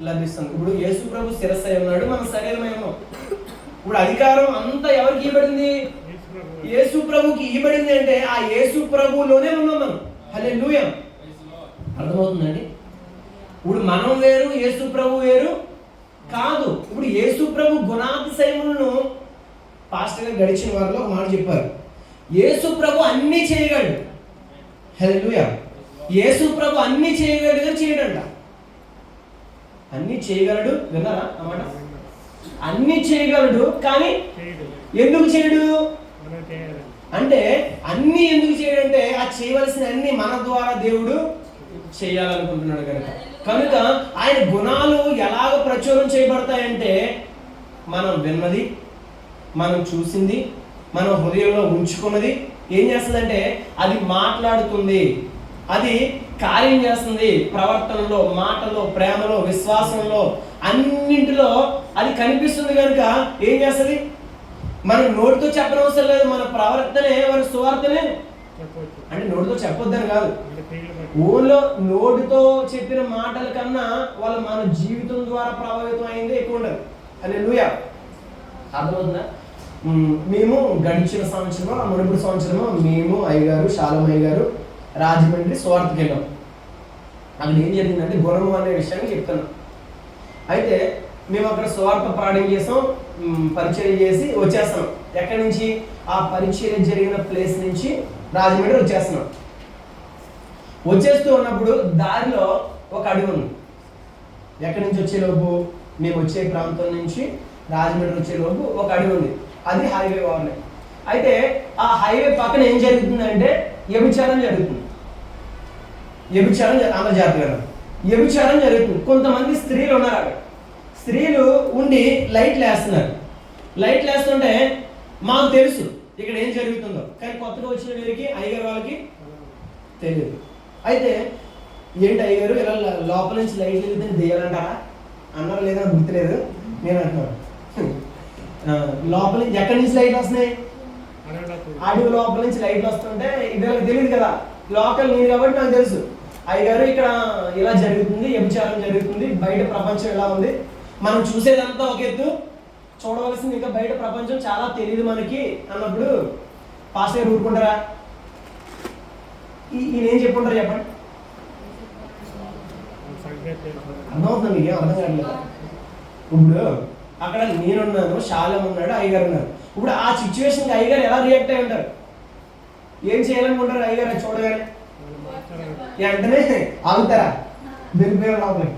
లభిస్తుంది. ఇప్పుడు యేసు ప్రభు శిరస్సు అయి ఉన్నాడు, మన శరీరమై ఉన్నాం. ఇప్పుడు అధికారం అంతా ఎవరికి ఇవ్వబడింది? యేసు ప్రభుకి ఇవ్వబడింది. అంటే ఆ యేసు ప్రభులోనే ఉన్నాం మనం. హల్లెలూయా. అర్థమవుతుందండి? ఇప్పుడు మనం వేరు, యేసు ప్రభు వేరు కాదు. ఇప్పుడు యేసు ప్రభు గుణాతిశయములను పాస్టర్ గారు గడిచిన వారిలో ఒక మాట చెప్పారు. యేసు ప్రభు అన్నీ చేయగలడు. హల్లెలూయా. యేసు ప్రభు అన్ని చేయగలడు కానీ చేయడంట. అన్ని చేయగలడు, విన్నారా అన్నమాట? అన్ని చేయగలడు కానీ ఎందుకు చేయడు అంటే, అన్ని ఎందుకు చేయడంటే ఆ చేయవలసిన అన్ని మన ద్వారా దేవుడు చేయాలనుకుంటున్నాడు కనుక ఆయన గుణాలు ఎలాగ ప్రచురం చేయబడతాయంటే, మనం విన్నది, మనం చూసింది, మనం హృదయంలో ఉంచుకున్నది ఏం చేస్తుందంటే అది మాట్లాడుతుంది, అది కార్యం చేస్తుంది. ప్రవర్తనలో, మాటలో, ప్రేమలో, విశ్వాసంలో, అన్నింటిలో అది కనిపిస్తుంది. కనుక ఏం చేస్తుంది? మనం నోటితో చెప్పనవసరం లేదు, మన ప్రవర్తనే మన సువార్తనే. అంటే నోటితో చెప్పొద్దని కాదు, ఊళ్ళో నోటితో చెప్పిన మాటల కన్నా వాళ్ళు మన జీవితం ద్వారా ప్రభావితం అయింది ఎక్కువ ఉండదు. హల్లెలూయా. అర్థమవుతుందా? మేము గడిచిన సంవత్సరమో మునుపటి సంవత్సరమో మేము అయ్యగారు, శాలమయ్య గారు రాజమండ్రి సువార్తకి వెళ్ళాం. అక్కడ ఏం జరిగిందంటే గుణము అనే విషయాన్ని చెప్తున్నాం. అయితే మేము అక్కడ సువార్త ప్రారంభం చేసాం, పరిచయం చేసి వచ్చేస్తున్నాం. ఎక్కడి నుంచి? ఆ పరిచయం జరిగిన ప్లేస్ నుంచి రాజమండ్రి వచ్చేస్తున్నాం. వచ్చేస్తూ ఉన్నప్పుడు దారిలో ఒక అడవి ఉంది. ఎక్కడి నుంచి వచ్చేలోపు, మేము వచ్చే ప్రాంతం నుంచి రాజమండ్రి వచ్చేలోపు ఒక అడవి ఉంది. అది హైవే వార్నే. అయితే ఆ హైవే పక్కన ఏం జరుగుతుందంటే వ్యభిచారం జరుగుతుంది. వ్యభిచారం జరుగుతుంది. కొంతమంది స్త్రీలు ఉన్నారు అక్కడ. స్త్రీలు ఉండి లైట్లు వేస్తున్నారు. లైట్లు వేస్తుంటే మాకు తెలుసు ఇక్కడ ఏం జరుగుతుందో, కానీ కొత్తగా వచ్చిన వీరికి అయ్యగారు వాళ్ళకి తెలియదు. అయితే ఏంటి అయ్యగారు ఇలా లోపల నుంచి లైట్లు వెళ్తే దెయ్యాలంటారా అన్నారు, లేదా గుర్తులేదు. నేను అంటున్నాను, లోపల నుంచి ఎక్కడి నుంచి లైట్లు వస్తున్నాయి? అడవి లోపల నుంచి లైట్లు వస్తుంటే వీళ్ళకి తెలియదు కదా, లోకల్ నేను కాబట్టి నాకు తెలుసు. అయ్యగారు ఇక్కడ ఇలా జరుగుతుంది, వ్యభిచారం జరుగుతుంది, బయట ప్రపంచం ఎలా ఉంది, మనం చూసేదంతా ఒక ఎత్తు, చూడవలసింది ఇంకా బయట ప్రపంచం చాలా తెలియదు మనకి అన్నప్పుడు పాస్టర్ గారు ఊరుకుంటారా? ఈయనేం చెప్పుకుంటారు చెప్పండి? అర్థమవుతుంది మీకు? అర్థం కావట్లేదు. ఇప్పుడు అక్కడ నేనున్నాను, శాలం ఉన్నాడు, అయ్యగారు ఉన్నారు. ఇప్పుడు ఆ సిచ్యువేషన్కి అయ్యగారు ఎలా రియాక్ట్ అయి ఉంటారు? ఏం చేయాలనుకుంటారు అయ్యగారు చూడగానే? వెంటనే ఆగుతారా? వెళ్ళిపోయారు లోపలికి.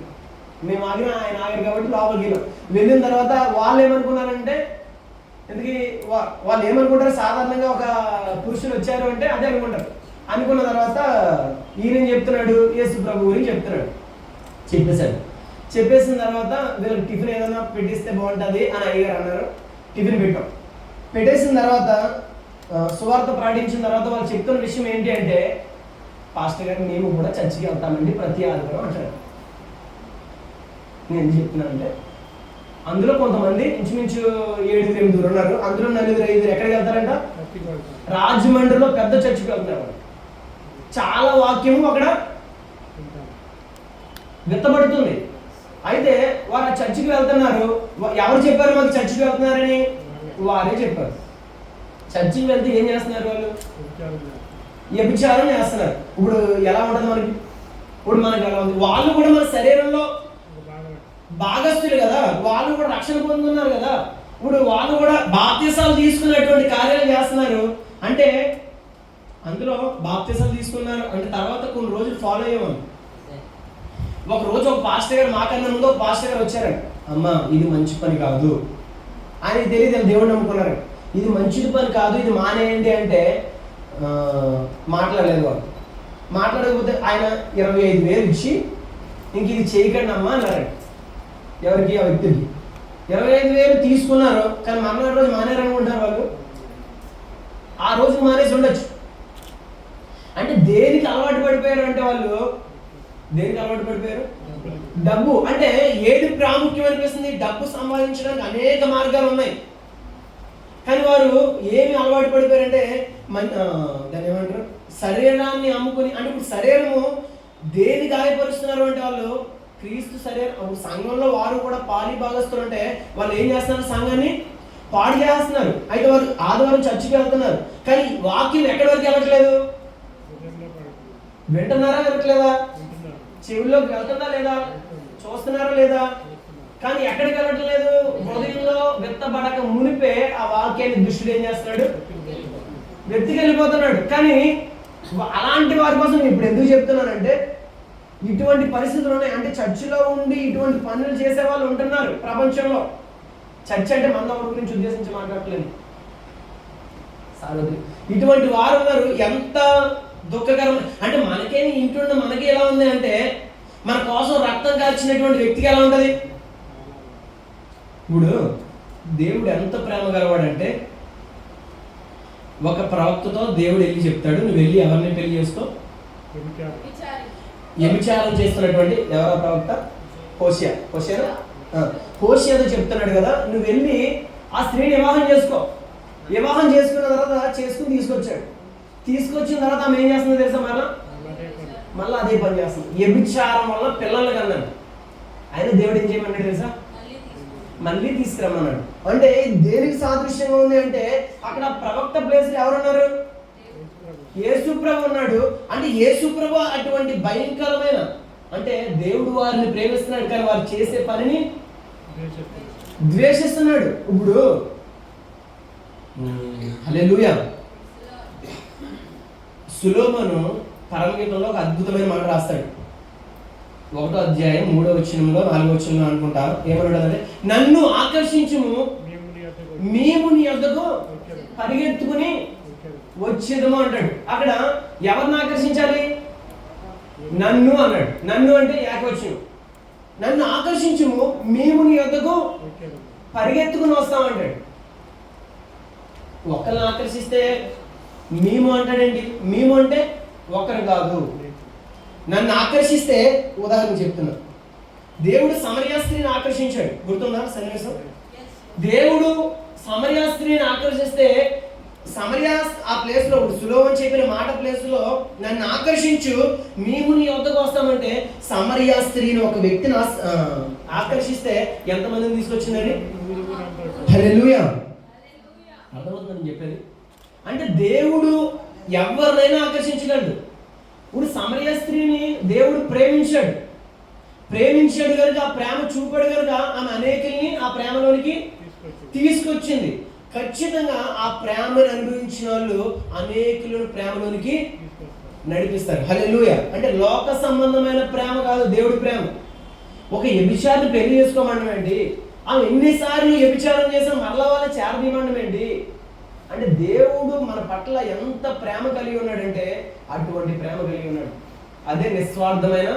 మేము ఆగిన ఆయన ఆగారు కాబట్టి లోపలికి వెళ్ళాం. వెళ్ళిన తర్వాత వాళ్ళు ఏమనుకున్నారంటే, ఎందుకు వాళ్ళు ఏమనుకుంటారు? సాధారణంగా ఒక పురుషులు వచ్చారు అంటే అదే అనుకుంటారు. అనుకున్న తర్వాత ఈయన చెప్తున్నాడు, యేసు ప్రభు గురించి చెప్తున్నాడు. చెప్పేసిన తర్వాత వీళ్ళకి టిఫిన్ ఏదైనా పెట్టిస్తే బాగుంటుంది అని అయ్యగారు అన్నారు. టిఫిన్ పెట్టాం. పెట్టేసిన తర్వాత సువార్త ప్రకటించిన తర్వాత వాళ్ళు చెప్తున్న విషయం ఏంటి అంటే, పాస్టర్ గారు మేము కూడా చర్చికి వెళ్తామండి ప్రతి ఆదివారం అంటారు. నేను ఎందుకు చెప్తున్నానంటే, అందులో కొంతమంది ఇంచుమించు 7-8 ఉన్నారు. అందులో 4-5 ఎక్కడికి వెళ్తారంట? రాజమండ్రిలో పెద్ద చర్చికి వెళ్తున్నారు. చాలా వాక్యము అక్కడ విత్తబడుతుంది. అయితే వారు ఆ చర్చికి వెళ్తున్నారు. ఎవరు చెప్పారు మాకు చర్చికి వెళ్తున్నారని? వారే చెప్పారు. చర్చికి వెళ్తే ఏం చేస్తున్నారు? వాళ్ళు వ్యభిచారం చేస్తున్నారు. ఇప్పుడు ఎలా ఉంటుంది మనకి? ఇప్పుడు మనకి ఎలా ఉంది? వాళ్ళు కూడా మన శరీరంలో భాగస్తులు కదా, వాళ్ళు కూడా రక్షణ పొందుతున్నారు కదా. ఇప్పుడు వాళ్ళు కూడా బాప్తిసాలు తీసుకున్నటువంటి కార్యాలు చేస్తున్నారు. అంటే అందులో బాప్తిసాలు తీసుకున్నారు అంటే తర్వాత కొన్ని రోజులు ఫాలో అయ్యాము. ఒక రోజు ఒక పాస్టర్ గారు, మాకన్నా ముందు ఒక పాస్టర్ గారు వచ్చారండి. అమ్మా ఇది మంచి పని కాదు, ఆయనకి తెలియదు, దేవుడు నమ్ముకున్నారు. ఇది మంచిది పని కాదు, ఇది మానేయండి అంటే మాట్లాడలేదు. వాళ్ళు మాట్లాడకపోతే ఆయన 25,000 ఇచ్చి ఇంక ఇది చేయకండి అమ్మా అన్నారండి. ఎవరికి? ఆ వ్యక్తికి 25,000 తీసుకున్నారు. కానీ మర్నాడు రోజు మానేరనుకుంటారు వాళ్ళు. ఆ రోజు మానేసి ఉండొచ్చు. అంటే దేనికి అలవాటు పడిపోయారు అంటే వాళ్ళు దేనికి అలవాటు పడిపోయారు? డబ్బు. అంటే ఏది ప్రాముఖ్యం అనిపిస్తుంది? డబ్బు సంపాదించడానికి అనేక మార్గాలు ఉన్నాయి. కానీ వారు ఏమి అలవాటు పడిపోయారంటే దాన్ని ఏమంటారు? శరీరాన్ని అమ్ముకుని. అంటే ఇప్పుడు శరీరము దేని గాయపరుస్తున్నారు అంటే వాళ్ళు క్రీస్తు శరీరం. సంఘంలో వారు కూడా పాలి భాగస్తులు అంటే వాళ్ళు ఏం చేస్తున్నారు? సంఘాన్ని పాడు చేస్తున్నారు. అయితే వారు ఆదివారం చర్చికి వెళ్తున్నారు, కానీ వాక్యం ఎక్కడి వరకు వెళ్ళట్లేదు? వింటున్నారా? వెళ్ళట్లేదా? చెవుల్లోకి వెళ్తుందా లేదా? చూస్తున్నారా లేదా? కానీ ఎక్కడికి వెళ్ళట్లేదు? హృదయంలో విత్తబడక మునిపే ఆ వాక్యాన్ని దుష్టుడు ఏం చేస్తున్నాడు? వెతికి వెళ్ళిపోతున్నాడు. కానీ అలాంటి వారి కోసం నేను ఇప్పుడు ఎందుకు చెప్తున్నానంటే, ఇటువంటి పరిస్థితులు ఉన్నాయి. అంటే చర్చిలో ఉండి ఇటువంటి పనులు చేసే వాళ్ళు ఉంటున్నారు ప్రపంచంలో. చర్చ్ అంటే మన గురించి ఉద్దేశించి మాట్లాడలేదు, ఇటువంటి వారు ఉన్నారు. ఎంత దుఃఖకరం అంటే, మనకేమి ఇంటున్న మనకి ఎలా ఉంది అంటే, మన కోసం రక్తం కార్చినటువంటి వ్యక్తికి ఎలా ఉంటుంది. ఇప్పుడు దేవుడు ఎంత ప్రేమ గలవాడంటే, ఒక ప్రవక్తతో దేవుడు వెళ్ళి చెప్తాడు, నువ్వు వెళ్ళి ఎవరిని పెళ్లి చేసుకో. వ్యభిచారం చేస్తున్నటువంటి ఎవరో ప్రవక్త హోషేయతో చెప్తున్నాడు కదా, నువ్వు వెళ్ళి ఆ స్త్రీని వివాహం చేసుకో. వివాహం చేసుకున్న తర్వాత చేసుకుని తీసుకొచ్చిన తర్వాత ఆమె ఏం చేస్తుందో తెలుసా, మళ్ళీ అదే పని చేస్తుంది. వ్యభిచారం వల్ల పిల్లలు కన్నాడు. ఆయన దేవుడు ఏం చేయమన్నాడు తెలుసా, మళ్ళీ తీసుకురమ్మన్నాడు. అంటే దేనికి సాదృశ్యంగా ఉంది అంటే, అక్కడ ప్రవక్త ప్లేస్ ఎవరున్నారు, యేసుప్రభు ఉన్నాడు. అంటే యేసుప్రభు అటువంటి భయంకరమైన, అంటే దేవుడు వారిని ప్రేమిస్తున్నాడు కానీ వారు చేసే పనిని ద్వేషిస్తున్నాడు. ఇప్పుడు హల్లెలూయా, సొలొమోను పరమగీతంలో ఒక అద్భుతమైన మాట రాస్తాడు. 1వ అధ్యాయం 3వ వచనంలో 4వ వచనంలో అనుకుంటా ఏమన్నాడంటే, నన్ను ఆకర్షించుము, మేము నీ యొద్దకు పరిగెత్తుకుని వచ్చేదము అంటాడు. అక్కడ ఎవరిని ఆకర్షించాలి, నన్ను అన్నాడు. నన్ను అంటే ఏకవచనం. నన్ను ఆకర్షించుము, మేము నీ యొద్దకు పరిగెత్తుకుని వస్తామంటాడు. ఒకరిని ఆకర్షిస్తే మేము అంటాడండి. మేము అంటే ఒకరు కాదు. నన్ను ఆకర్షిస్తే, ఉదాహరణ చెప్తున్నా, దేవుడు సమరయ స్త్రీని ఆకర్షించాడు. గుర్తుందా సన్నివేశం? దేవుడు సమరయ స్త్రీని ఆకర్షిస్తే, సమరయ ఆ ప్లేస్ లో సొలొమోను చెప్పిన మాట ప్లేస్ లో నన్ను ఆకర్షించు, మేము నీ వద్దకు వస్తామంటే, సమరయ స్త్రీని ఒక వ్యక్తిని ఆకర్షిస్తే ఎంతమందిని తీసుకొచ్చిందండి? హల్లెలూయా, అర్థమవుతుందని చెప్పేది. అంటే దేవుడు ఎవరినైనా ఆకర్షించగలడు. ఇప్పుడు సమరయ స్త్రీని దేవుడు ప్రేమించాడు కనుక, ఆ ప్రేమ చూపాడు కనుక ఆమె అనేకుల్ని ఆ ప్రేమలోనికి తీసుకొచ్చింది. ఖచ్చితంగా ఆ ప్రేమను అనుభవించిన వాళ్ళు అనేకులను ప్రేమలోనికి నడిపిస్తారు. హల్లెలూయా. అంటే లోక సంబంధమైన ప్రేమ కాదు దేవుడి ప్రేమ. ఒక వ్యభిచారిని పెళ్లి చేసుకోమండం ఏంటి, ఆమె ఎన్నిసార్లు వ్యభిచారం చేసినా మరలా వాళ్ళ చేరదీయమండం ఏంటి అంటే, దేవుడు మన పట్ల ఎంత ప్రేమ కలిగి ఉన్నాడంటే అటువంటి ప్రేమ కలిగి ఉన్నాడు. అదే నిస్వార్థమైన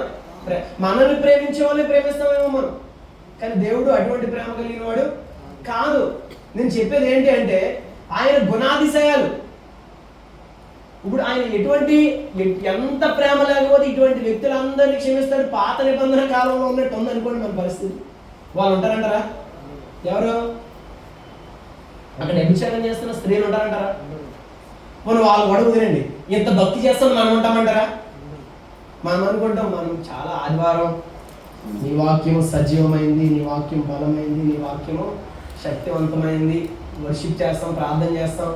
ప్రేమ. మనల్ని ప్రేమించే వాళ్ళని ప్రేమిస్తామేమో మనం, కానీ దేవుడు అటువంటి ప్రేమ కలిగిన వాడు కాదు. నేను చెప్పేది ఏంటి అంటే, ఆయన గుణాతిశయాలు. ఇప్పుడు ఆయన ఎంత ప్రేమ లేకపోతే ఇటువంటి వ్యక్తులందరినీ క్షమిస్తాడు. పాత నిబంధన కాలంలో ఉన్నట్టు ఉందనుకోండి మన పరిస్థితి. వాళ్ళు ఉంటారంటారా? ఎవరు అక్కడ వ్యభిచారం చేస్తున్న స్త్రీలు ఉంటారంటారా? మనం వాళ్ళు కూడా వదిలేండి, ఎంత భక్తి చేస్తాం మనం ఉంటామంటారా? మనం అనుకుంటాం, మనం చాలా ఆదివారం నీ వాక్యం సజీవమైంది, నీ వాక్యం బలమైంది, నీ వాక్యము శక్తివంతమైంది, వర్షిప్ చేస్తాం, ప్రార్థన చేస్తాం,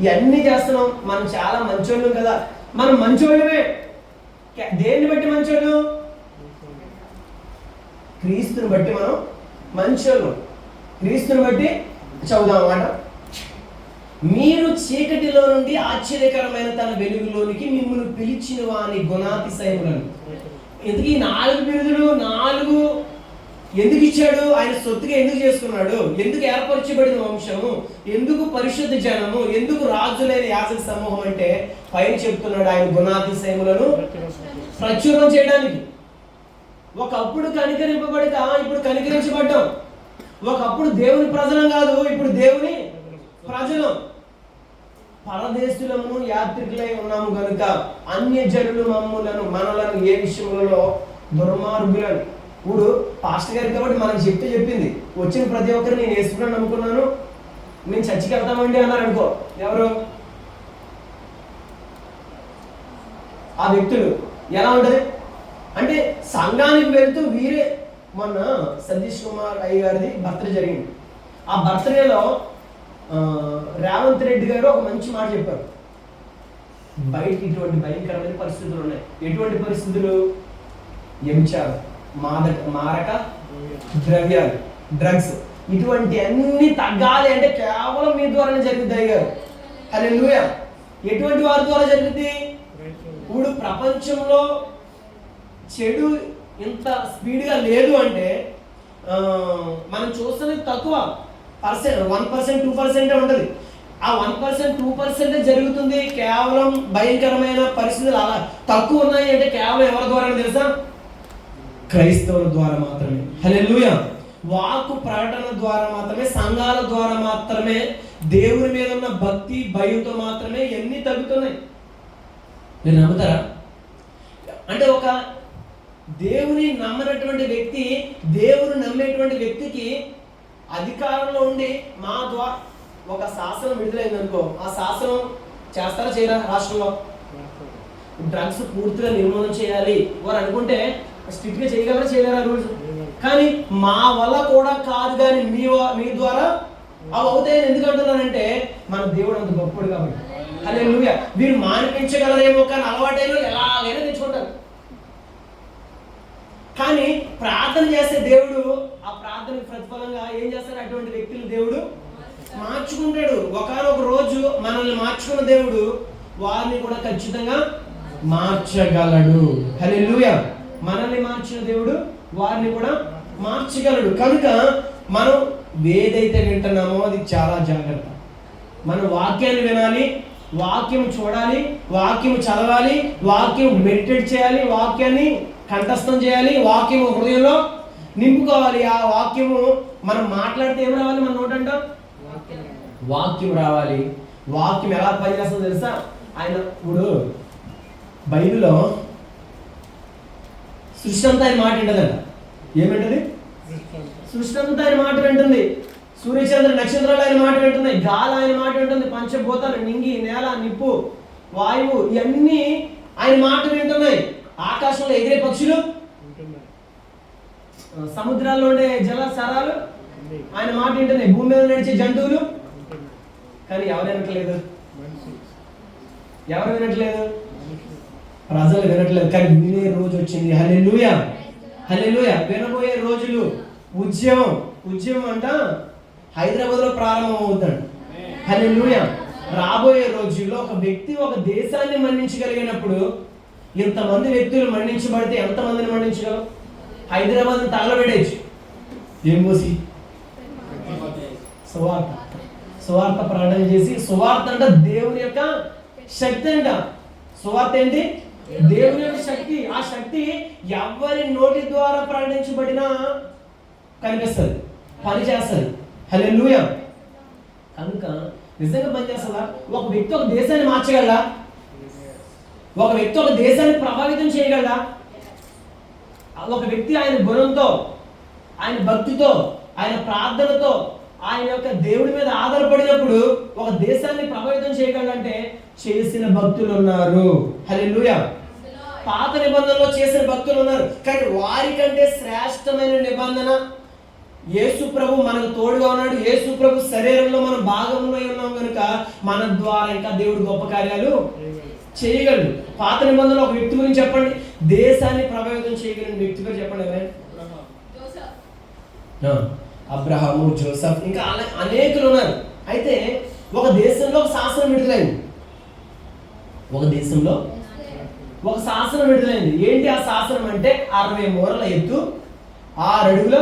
ఇవన్నీ చేస్తున్నాం, మనం చాలా మంచోళ్ళం కదా. మనం మంచోళ్ళమే. దేన్ని బట్టి మంచోళ్ళు? క్రీస్తుని బట్టి మనం మంచోళ్ళం. క్రీస్తుని బట్టి చదువుదాం అన్నమాట. మీరు చీకటిలో నుండి ఆశ్చర్యకరమైన తన వెలుగులోనికి మిమ్మల్ని పిలిచిన వాని గుణాతిశయములను. ఎందుకు ఈ 4 బిరుదులు 4 ఎందుకు ఇచ్చాడు? ఆయన సొత్తుగా ఎందుకు చేసుకున్నాడు? ఎందుకు ఏర్పరచబడిన వంశము, ఎందుకు పరిశుద్ధ జనము, ఎందుకు రాజులైన యాజక సమూహం అంటే పైన చెప్తున్నాడు ఆయన గుణాతిశయములను ప్రచురం చేయడానికి. ఒకప్పుడు కనికరింపబడక ఇప్పుడు కనికరించబడ్డాం. ఒకప్పుడు దేవుని ప్రజలం కాదు, ఇప్పుడు దేవుని ప్రజలం. పరదేశులము యాత్రికులై ఉన్నాము కనుక అన్యజనులు మనలను ఏ విషయంలో దుర్మార్గులను. ఇప్పుడు పాస్టర్ గారికి కాబట్టి మనకు చెప్పింది, వచ్చిన ప్రతి ఒక్కరు నేను యేసుని నమ్ముకున్నాను, నేను చర్చికి వెళ్తామండి అన్నారు అనుకో. ఎవరు ఆ వ్యక్తులు? ఎలా ఉంటుంది అంటే, సంఘానికి వెళ్తూ వీరే. మొన్న సతీష్ కుమార్ అయ్య గారిది బర్త్డే జరిగింది. ఆ బర్త్డేలో రేవంత్ రెడ్డి గారు ఒక మంచి మాట చెప్పారు. బయట ఇటువంటి భయంకరమైన పరిస్థితులు ఉన్నాయి. ఎటువంటి పరిస్థితులు? వ్యభిచారం, మారక ద్రవ్యాలు, డ్రగ్స్, ఇటువంటి అన్ని తగ్గాలి అంటే కేవలం మీ ద్వారానే జరుగుతుంది అయ్యారు. హల్లెలూయా. ఎటువంటి వారి ద్వారా జరుగుతుంది? ఇప్పుడు ప్రపంచంలో చెడు ఇంత స్పీడ్గా లేదు అంటే మనం చూస్తున్నది తక్కువ పర్సెంట్, 1% 2% ఉంటుంది. ఆ 1% 2% జరుగుతుంది. కేవలం భయంకరమైన పరిస్థితులు అలా తక్కువ ఉన్నాయి అంటే కేవలం ఎవరి ద్వారా తెలుసా? క్రైస్తవుల ద్వారా మాత్రమే. హల్లెలూయా. వాక్కు ప్రకటన ద్వారా మాత్రమే, సంఘాల ద్వారా మాత్రమే, దేవుని మీద ఉన్న భక్తి భయంతో మాత్రమే ఎన్ని తగ్గుతున్నాయి. మీరు నమ్ముతారా? అంటే ఒక దేవుని నమ్మనటువంటి వ్యక్తి, దేవుని నమ్మేటువంటి వ్యక్తికి అధికారంలో ఉండి మా ద్వారా ఒక శాసనం విడుదలైంది అనుకో, ఆ శాసనం చేస్తారా చేయరా? రాష్ట్రంలో డ్రగ్స్ పూర్తిగా నిర్మూలన చేయాలి వారు అనుకుంటే స్ట్రిక్ట్గా చేయగలరా చేయలేరా రూల్స్? కానీ మా వల్ల కూడా కాదు, కానీ మీ ద్వారా అవి అవుతాయని ఎందుకు అంటున్నానంటే మన దేవుడు అంత గొప్పడు కాబట్టి. హల్లెలూయా. వీరు మానిపించగలరేమో కానీ అలవాటైన ఎలాగైనా తెచ్చుకుంటారు. కానీ ప్రార్థన చేసే దేవుడు ఆ ప్రార్థనకు ప్రతిఫలంగా ఏం చేస్తాడు? అటువంటి వ్యక్తులు దేవుడు మార్చుకుంటాడు. ఒకనొక రోజు మనల్ని మార్చుకున్న దేవుడు వారిని కూడా ఖచ్చితంగా మార్చగలడు. హల్లెలూయా. మనల్ని మార్చిన దేవుడు వారిని కూడా మార్చగలడు. కనుక మనం ఏదైతే వింటున్నామో అది చాలా జాగ్రత్త. మనం వాక్యాన్ని వినాలి, వాక్యం చూడాలి, వాక్యం చదవాలి, వాక్యం మెడిటేట్ చేయాలి, వాక్యాన్ని కంఠస్థం చేయాలి, వాక్యం హృదయంలో నింపుకోవాలి. ఆ వాక్యము మనం మాట్లాడితే ఏం రావాలి? మన నోటంట వాక్యం రావాలి. వాక్యం ఎలా పనిచేస్తుందో తెలుసా? ఆయన ఇప్పుడు బైబిల్లో సృష్టి అంతా ఆయన మాట వింటదంట. ఏమింటది? సృష్టి అంతా ఆయన మాట వింటుంది. సూర్యచంద్ర నక్షత్రాలు ఆయన మాట వింటున్నాయి, గాలి ఆయన మాట వింటుంది, పంచభూతాలు నింగి నేల నిప్పు వాయువు ఇవన్నీ ఆయన మాట వింటున్నాయి. ఆకాశంలో ఎగిరే పక్షులు, సముద్రాల్లో ఉండే జలచరాలు ఆయన మాట వింటున్నాయి, భూమి మీద నడిచే జంతువులు. కానీ ఎవరు వినట్లేదు? ఎవరు వినట్లేదు? ప్రజలు వినట్లేదు. కానీ వినే రోజు వచ్చింది. హల్లెలూయా. హల్లెలూయా. వినబోయే రోజులు ఉద్యమం అంట హైదరాబాద్లో ప్రారంభం అవుతాడు. హల్లెలూయా. రాబోయే రోజుల్లో ఒక వ్యక్తి ఒక దేశాన్ని మన్నించగలిగినప్పుడు ఇంతమంది వ్యక్తులు మన్నించబడితే ఎంతమందిని మన్నించగలం? హైదరాబాద్ని తగలబెట్టేచ్చు. ఏం పోసి సువార్త ప్రకటన చేసి, సువార్త అంట దేవుని యొక్క శక్తి అంట. సువార్త ఏంటి? దేవుని యొక్క శక్తి. ఆ శక్తి ఎవరి నోటి ద్వారా ప్రకటించబడినా కనిపిస్తుంది, పని చేస్తుంది. హల్లెలూయా. కనుక నిజంగా పని చేస్తుందా? ఒక వ్యక్తి ఒక దేశాన్ని మార్చగలరా? ఒక వ్యక్తి ఒక దేశాన్ని ప్రభావితం చేయగలరా? ఒక వ్యక్తి ఆయన గుణంతో, ఆయన భక్తితో, ఆయన ప్రార్థనతో, ఆయన యొక్క దేవుడి మీద ఆధారపడినప్పుడు ఒక దేశాన్ని ప్రభావితం చేయగలంటే చేసిన భక్తులు ఉన్నారు. హల్లెలూయా. పాత నిబంధనలో చేసిన భక్తులు ఉన్నారు. కానీ వారికంటే శ్రేష్టమైన నిబంధన యేసు ప్రభు మనకు తోడుగా ఉన్నాడు. యేసు ప్రభు శరీరంలో మనం భాగంలో ఉన్నాం కనుక మన ద్వారా ఇంకా దేవుడు గొప్ప కార్యాలు చేయగలడు. పాత నిబంధనలో ఒక వ్యక్తి గురించి చెప్పండి, దేశాన్ని ప్రభావితం చేయగలిగిన వ్యక్తి పేరు చెప్పండి. అబ్రహాము, జోసెఫ్, ఇంకా అనేకులు ఉన్నారు. అయితే ఒక దేశంలో ఒక శాసనం విడుదలైంది. ఒక దేశంలో ఒక శాసనం విడుదలైంది. ఏంటి ఆ శాసనం అంటే 60 మూరల ఎత్తు, 6 అడుగుల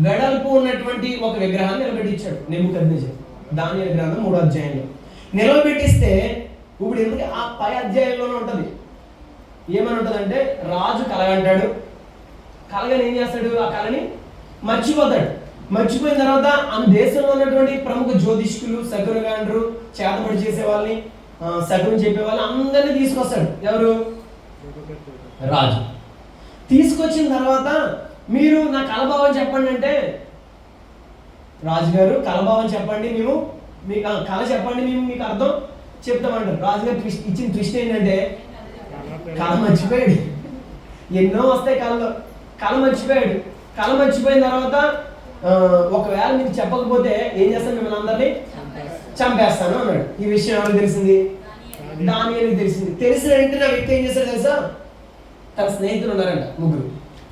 వెడల్పు ఉన్నటువంటి ఒక విగ్రహాన్ని నిలబెట్టించాడు నెబుకద్నెజరు. దానియేలు గ్రంథం 3వ అధ్యాయంలో నిలబెట్టిస్తే ఇప్పుడు ఎందుకు ఆ పై అధ్యాయంలోనే ఉంటుంది. ఏమని ఉంటుందంటే రాజు కలగంటాడు, కలగని ఏం చేస్తాడు? ఆ కళని మర్చిపోతాడు. మర్చిపోయిన తర్వాత ఆ దేశంలో ఉన్నటువంటి ప్రముఖ జ్యోతిష్కులు, శకునగాండ్రు, చేతబడి చేసే వాళ్ళని, శకునం చెప్పే వాళ్ళని అందరినీ తీసుకొస్తాడు. ఎవరు? రాజు. తీసుకొచ్చిన తర్వాత మీరు నా కలభావం చెప్పండి అంటే, రాజుగారు కలభావం చెప్పండి, మేము మీకు కళ చెప్పండి, మేము మీకు అర్థం చెప్తామంటారు. రాజుగారు ఇచ్చిన ట్విస్ట్ ఏంటంటే కళ మర్చిపోయాడు. ఎన్నో వస్తాయి కళలో, కళ మర్చిపోయాడు. కళ మర్చిపోయిన తర్వాత ఒకవేళ మీకు చెప్పకపోతే ఏం చేస్తాను? మిమ్మల్ని అందరినీ చంపేస్తాను అన్నాడు. ఈ విషయం ఎవరికి తెలిసింది? దానియేలుకి తెలిసింది. తెలిసిన వెంటనే ఆ వ్యక్తి ఏం చేస్తాడు తెలుసా? తన స్నేహితులు ఉన్నారంట 3,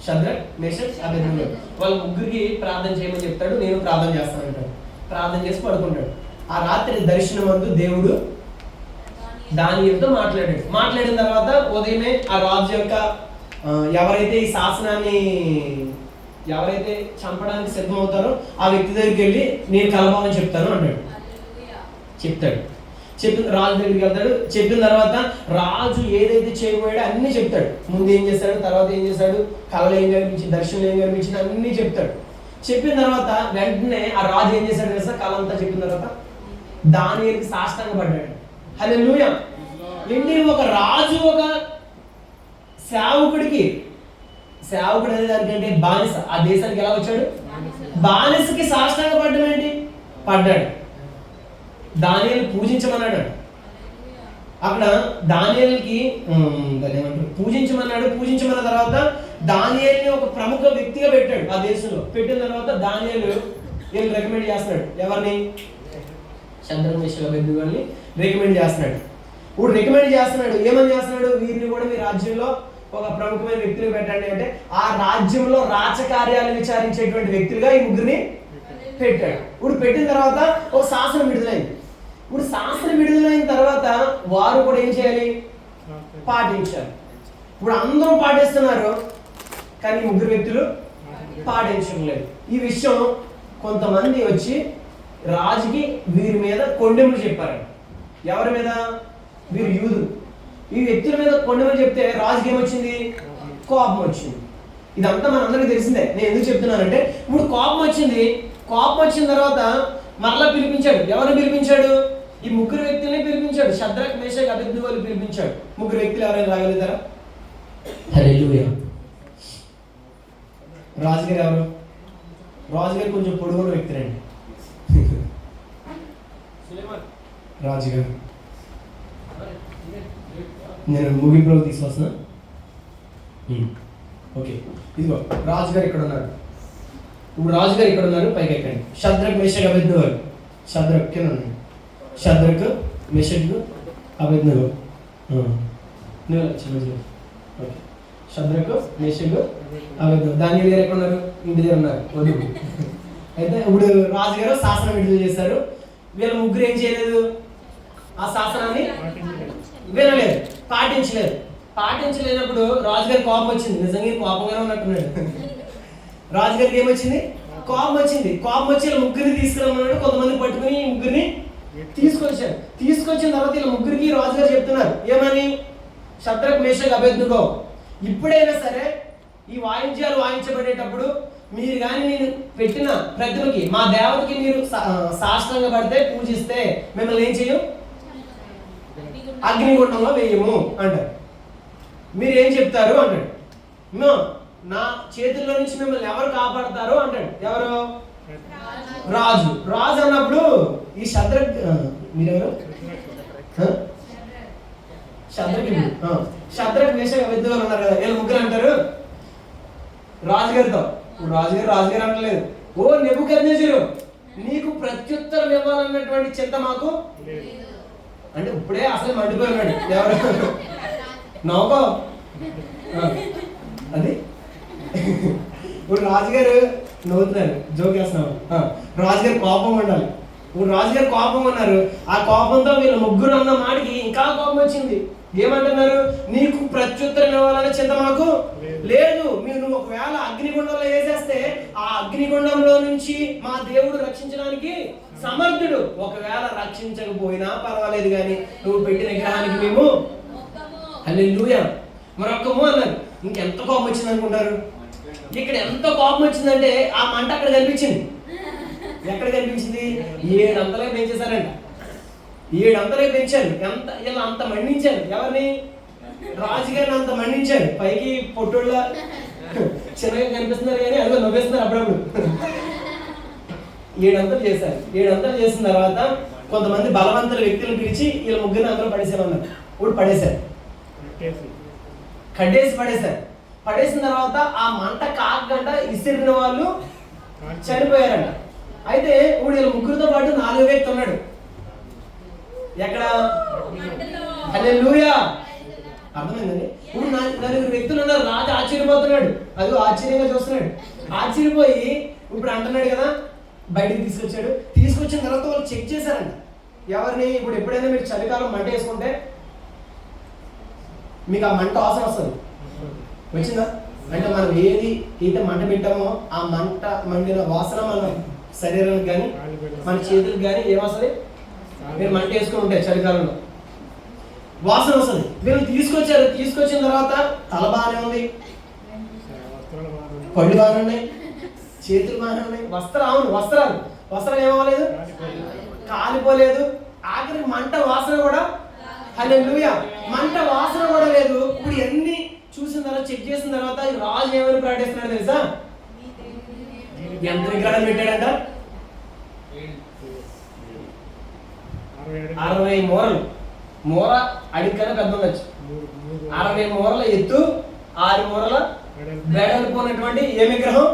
షద్రక్, మేషక్, అబేద్నెగో. వాళ్ళ 3కి ప్రార్థన చేయమని చెప్తాడు. నేను ప్రార్థన చేస్తానంటాడు. ప్రార్థన చేసి పడుకుంటాడు. ఆ రాత్రి దర్శనమందు దేవుడు దానియేలుతో మాట్లాడిన తర్వాత ఉదయమే ఆ రాజు యొక్క ఎవరైతే ఈ శాసనాన్ని ఎవరైతే చంపడానికి సిద్ధమవుతారో ఆ వ్యక్తి దగ్గరికి వెళ్ళి నేను కలపాలని చెప్తాను అంటాడు. చెప్తాడు. రాజు దగ్గరికి వెళ్తాడు. చెప్పిన తర్వాత రాజు ఏదైతే చేయబోయాడో అన్ని చెప్తాడు. ముందు ఏం చేశాడు, తర్వాత ఏం చేశాడు, కళలు ఏం కనిపించింది, దర్శనం ఏం కనిపించింది అన్ని చెప్తాడు. చెప్పిన తర్వాత వెంటనే ఆ రాజు ఏం చేశాడు తెలుసా? కళ అంతా చెప్పిన తర్వాత దానియేలుకి సాష్టాంగ పడ్డాడు. హల్లెలూయా. ఏంటి, ఒక రాజు ఒక సేవకుడు అనే దానికంటే బానిస ఆ దేశానికి ఎలా వచ్చాడు? బానిసకి సాష్టాంగ పడ్డం ఏంటి? పడ్డాడు. దానియేలు పూజించమన్నాడు. అక్కడ దానియేలుకి పూజించమన్న తర్వాత దానియేలుని ఒక ప్రముఖ వ్యక్తిగా పెట్టాడు ఆ దేశంలో. పెట్టిన తర్వాత దానియేలు రికమెండ్ చేస్తున్నాడు. ఎవరిని? శద్రక్ మేషక్ అబేద్నెగోని రికమెండ్ చేస్తున్నాడు. ఇప్పుడు రికమెండ్ చేస్తున్నాడు. ఏమని చేస్తున్నాడు? వీరిని కూడా మీ రాజ్యంలో ఒక ప్రముఖమైన వ్యక్తులు పెట్టండి అంటే ఆ రాజ్యంలో రాజకార్యాలు విచారించేటువంటి వ్యక్తులుగా ఈ ముగ్గురిని పెట్టాడు. ఇప్పుడు పెట్టిన తర్వాత ఒక శాసనం విడుదలైంది. ఇప్పుడు శాసనం విడుదలైన తర్వాత వారు కూడా ఏం చేయాలి? పాటించాలి. ఇప్పుడు అందరూ పాటిస్తున్నారు, కానీ ముగ్గురు వ్యక్తులు పాటించలేదు. ఈ విషయం కొంతమంది వచ్చి రాజుకి వీరి మీద కొండెములు చెప్పారు. ఎవరి మీద? వీరు యూదులు. ఈ వ్యక్తుల మీద కొండెములు చెప్తే రాజుకి ఏమొచ్చింది? కోపం వచ్చింది. ఇదంతా మనందరికీ తెలిసిందే. నేను ఎందుకు చెప్తున్నానంటే ఇప్పుడు కోపం వచ్చింది. కోపం వచ్చిన తర్వాత మరలా పిలిపించాడు. ఎవరిని పిలిపించాడు? ఈ ముగ్గురు వ్యక్తుల్ని పిలిపించాడు. శద్రక్ మేషక్ అబేద్నెగోని పిలిపించాడు. ముగ్గురు వ్యక్తులు ఎవరైనా రాగలుగుతారా? హల్లెలూయా. రాజుగారు ఎవరు? రాజుగారు కొంచెం పొడుగున్న వ్యక్తి రండి. రాజుగారు నేను ముగింపులో తీసుకొస్తున్నా. ఓకే, ఇదిగో రాజుగారు ఇక్కడ ఉన్నారు. ఇప్పుడు రాజుగారు ఇక్కడ ఉన్నారు. పైకి ఎక్కండి. శద్రక్ మేషక్ అబేద్నెగో. శద్రక్ కింద ఉన్నాడు. శద్రక్ మేషక్ అబేద్నెగో. ఓకే, శద్రక్ మేషక్ అబేద్నెగో. దానియేలు గారు ఎక్కడ ఉన్నారు? ఇంటి దగ్గర ఉన్నారు. వదులు. అయితే ఇప్పుడు రాజుగారు శాసనం విడుదల చేశారు. వీళ్ళ ముగ్గురు ఏం చేయలేదు? ఆ శాసనాన్ని వినలేదు, పాటించలేనప్పుడు రాజుగారి కోపం వచ్చింది. నిజంగా కోపంగానే ఉన్నట్టున్నాడు. రాజుగారికి ఏమొచ్చింది? కోపం వచ్చింది. కోపం వచ్చి ఇలా ముగ్గురిని తీసుకురమ్మన్నాడు. కొంతమంది పట్టుకుని ఈ ముగ్గురిని తీసుకొచ్చారు. తీసుకొచ్చిన తర్వాత ఇలా ముగ్గురికి రాజుగారు చెప్తున్నారు. ఏమని? శద్రక్ మేషక్ అబేద్నెగో, ఇప్పుడైనా సరే ఈ వాయిద్యాలు వాయించబడేటప్పుడు మీరు కానీ నేను పెట్టిన ప్రతిమకి, మా దేవతకి మీరు సాష్టాంగ పడితే, పూజిస్తే మిమ్మల్ని ఏం చెయ్యం? అగ్నిగుండంలో వేయము అంటారు. మీరు ఏం చెప్తారు అంటాడు. నా చేతుల్లో నుంచి మిమ్మల్ని ఎవరు కాపాడతారు అంటాడు. ఎవరు? రాజు. రాజు అన్నప్పుడు ఈ శద్రక్ మీరెవరు? శద్రక్ మేషక్ అబేద్నెగో ఉన్నారు కదా, వీళ్ళు ముగ్గురు అంటారు రాజుగారితో. రాజుగారు అంటలేదు, ఓ నెబుకద్నెజరు, నీకు ప్రత్యుత్తరం ఇవ్వాలన్నటువంటి చింత మాకు అంటే ఇప్పుడే అసలు మండిపోయినాడు. ఎవరు? నౌకో అది. ఇప్పుడు రాజుగారు నవ్వుతున్నారు, జోక్ వేస్తున్నావు. రాజుగారు కోపం ఉండాలి. ఇప్పుడు రాజుగారు కోపం ఉన్నారు. ఆ కోపంతో వీళ్ళు ముగ్గురు అన్న మాటకి ఇంకా కోపం వచ్చింది. ఏమంటున్నారు? నీకు ప్రత్యుత్తరం ఇవ్వాలనే చింత మాకు లేదు. మీరు ఒకవేళ అగ్నిగుండంలో వేసేస్తే ఆ అగ్నిగుండంలో నుంచి మా దేవుడు రక్షించడానికి సమర్థుడు. ఒకవేళ రక్షించకపోయినా పర్వాలేదు, కానీ నువ్వు పెట్టిన విగ్రహానికి మేము హల్లెలూయా మొరక్కము అన్నారు. ఇంకెంత కోపం వచ్చింది అనుకుంటారు? ఇక్కడ ఎంత కోపం వచ్చిందంటే ఆ మంట అక్కడ కనిపించింది. ఎక్కడ కనిపించింది? 7 అంతలే పెంచేశారంట. 7 అంతలే పెంచారు. ఇలా అంత మండించారు. ఎవరిని? రాజుగారిని అంత మండించారు. పైకి పొట్టోళ్ళ చిన్నగా కనిపిస్తున్నారు, కానీ అదిగో నవ్వేస్తున్నారు అప్పుడప్పుడు. 7 అంతలు చేశారు. 7 అంతలు చేసిన తర్వాత కొంతమంది బలవంతుల వ్యక్తులను పిలిచి వీళ్ళ ముగ్గురిని అందరూ పడేసేమన్నారు. ఇప్పుడు పడేశారు, కడ్డేసి పడేశారు. పడేసిన తర్వాత ఆ మంట కాకుండా ఇసిరిన వాళ్ళు చనిపోయారంట. అయితే ఇప్పుడు వీళ్ళ ముగ్గురితో పాటు 4 వ్యక్తి ఉన్నాడు. ఎక్కడ? హల్లెలూయా. అర్థమైందండి? ఇప్పుడు 4 వ్యక్తులు ఉన్నారు. రాజు ఆశ్చర్యపోతున్నాడు. అది ఆశ్చర్యంగా చూస్తున్నాడు. ఆశ్చర్యపోయి ఇప్పుడు అంటున్నాడు కదా, బయటికి తీసుకొచ్చాడు. తీసుకొచ్చిన తర్వాత వాళ్ళు చెక్ చేశారంట. ఎవరిని? ఇప్పుడు ఎప్పుడైనా మీరు చలికాలం మంట వేసుకుంటే మీకు ఆ మంట వాసన వస్తుంది. వచ్చిందా? అంటే మనం ఏది అయితే మంట పెట్టామో ఆ మంట మండిన వాసన మన శరీరానికి కానీ మన చేతులకు కానీ ఏమొస్తుంది? మీరు మంట వేసుకుని ఉంటాయి చలికాలంలో వాసన వస్తుంది. వీళ్ళు తీసుకొచ్చారు, తీసుకొచ్చిన తర్వాత తల బాగానే ఉంది, పళ్ళు బాగానే ఉన్నాయి, చేతులు బాగానే ఉన్నాయి, వస్త్రాలు ఏమవ్వలేదు, కాలిపోలేదు, ఆఖరికి మంట వాసన కూడా హల్లెలూయా మంట వాసన కూడా లేదు. ఇప్పుడు ఎన్ని చూసిన తర్వాత చెక్ చేసిన తర్వాత ఈ రాజు ఏమని ప్రకటిస్తున్నాడు తెలుసా? ఎంత విగ్రహం పెట్టాడంట? 60 మూరలు. మూర అడిగికన్నా పెద్ద ఉండొచ్చు. 60 మూరల ఎత్తు, 6 మూరల వెడల్పోయినటువంటి ఏ విగ్రహం?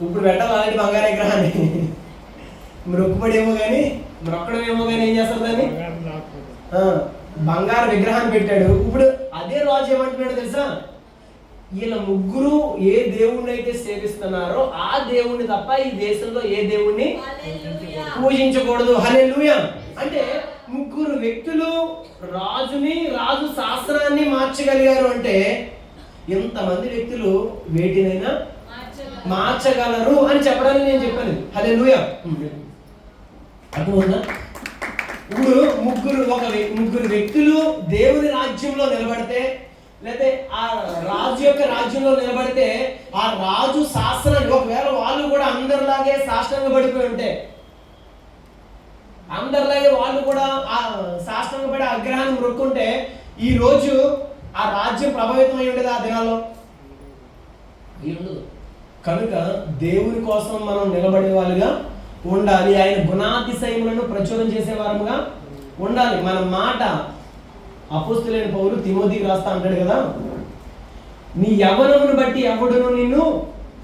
ఇప్పుడు పెట్టాలి అలాంటి బంగారు విగ్రహాన్ని. మొక్కుబడేమో కానీ మొక్కడమేమో కానీ ఏం చేస్తారు దాన్ని? బంగారు విగ్రహాన్ని పెట్టాడు. ఇప్పుడు అదే రాజు ఏమంటున్నాడు తెలుసా? వీళ్ళ ముగ్గురు ఏ దేవుణ్ణి అయితే సేవిస్తున్నారో ఆ దేవుణ్ణి తప్ప ఈ దేశంలో ఏ దేవుణ్ణి పూజించకూడదు. హల్లెలూయా. అంటే ముగ్గురు వ్యక్తులు రాజు శాస్త్రాన్ని మార్చగలిగారు అంటే ఇంతమంది వ్యక్తులు వేటినైనా మార్చగలరు అని చెప్పడానికి నేను చెప్పాను. హల్లెలూయా. అర్థమవుతుందా? ఇప్పుడు ముగ్గురు వ్యక్తులు దేవుని రాజ్యంలో నిలబడితే, లేకపోతే ఆ రాజు యొక్క రాజ్యంలో నిలబడితే ఆ రాజు శాస్త్రాన్ని ఒకవేళ వాళ్ళు కూడా అందరిలాగే సాష్టాంగ పడిపోయి ఉంటే, అందరిలాగే వాళ్ళు కూడా ఆ సాష్టాంగ పడి అగ్రహాన్ని మొక్కుంటే ఈ రోజు ఆ రాజ్యం ప్రభావితం అయి ఉండేది ఆ దినాల్లో. కనుక దేవుని కోసం మనం నిలబడే వాళ్ళుగా ఉండాలి. ఆయన గుణాతిశయములను ప్రచురం చేసే వారముగా ఉండాలి. మన మాట అపోస్తలుడైన పౌలు తిమోతికి రాస్తా అంటాడు కదా, నీ యవ్వనమును బట్టి ఎవడును నిన్ను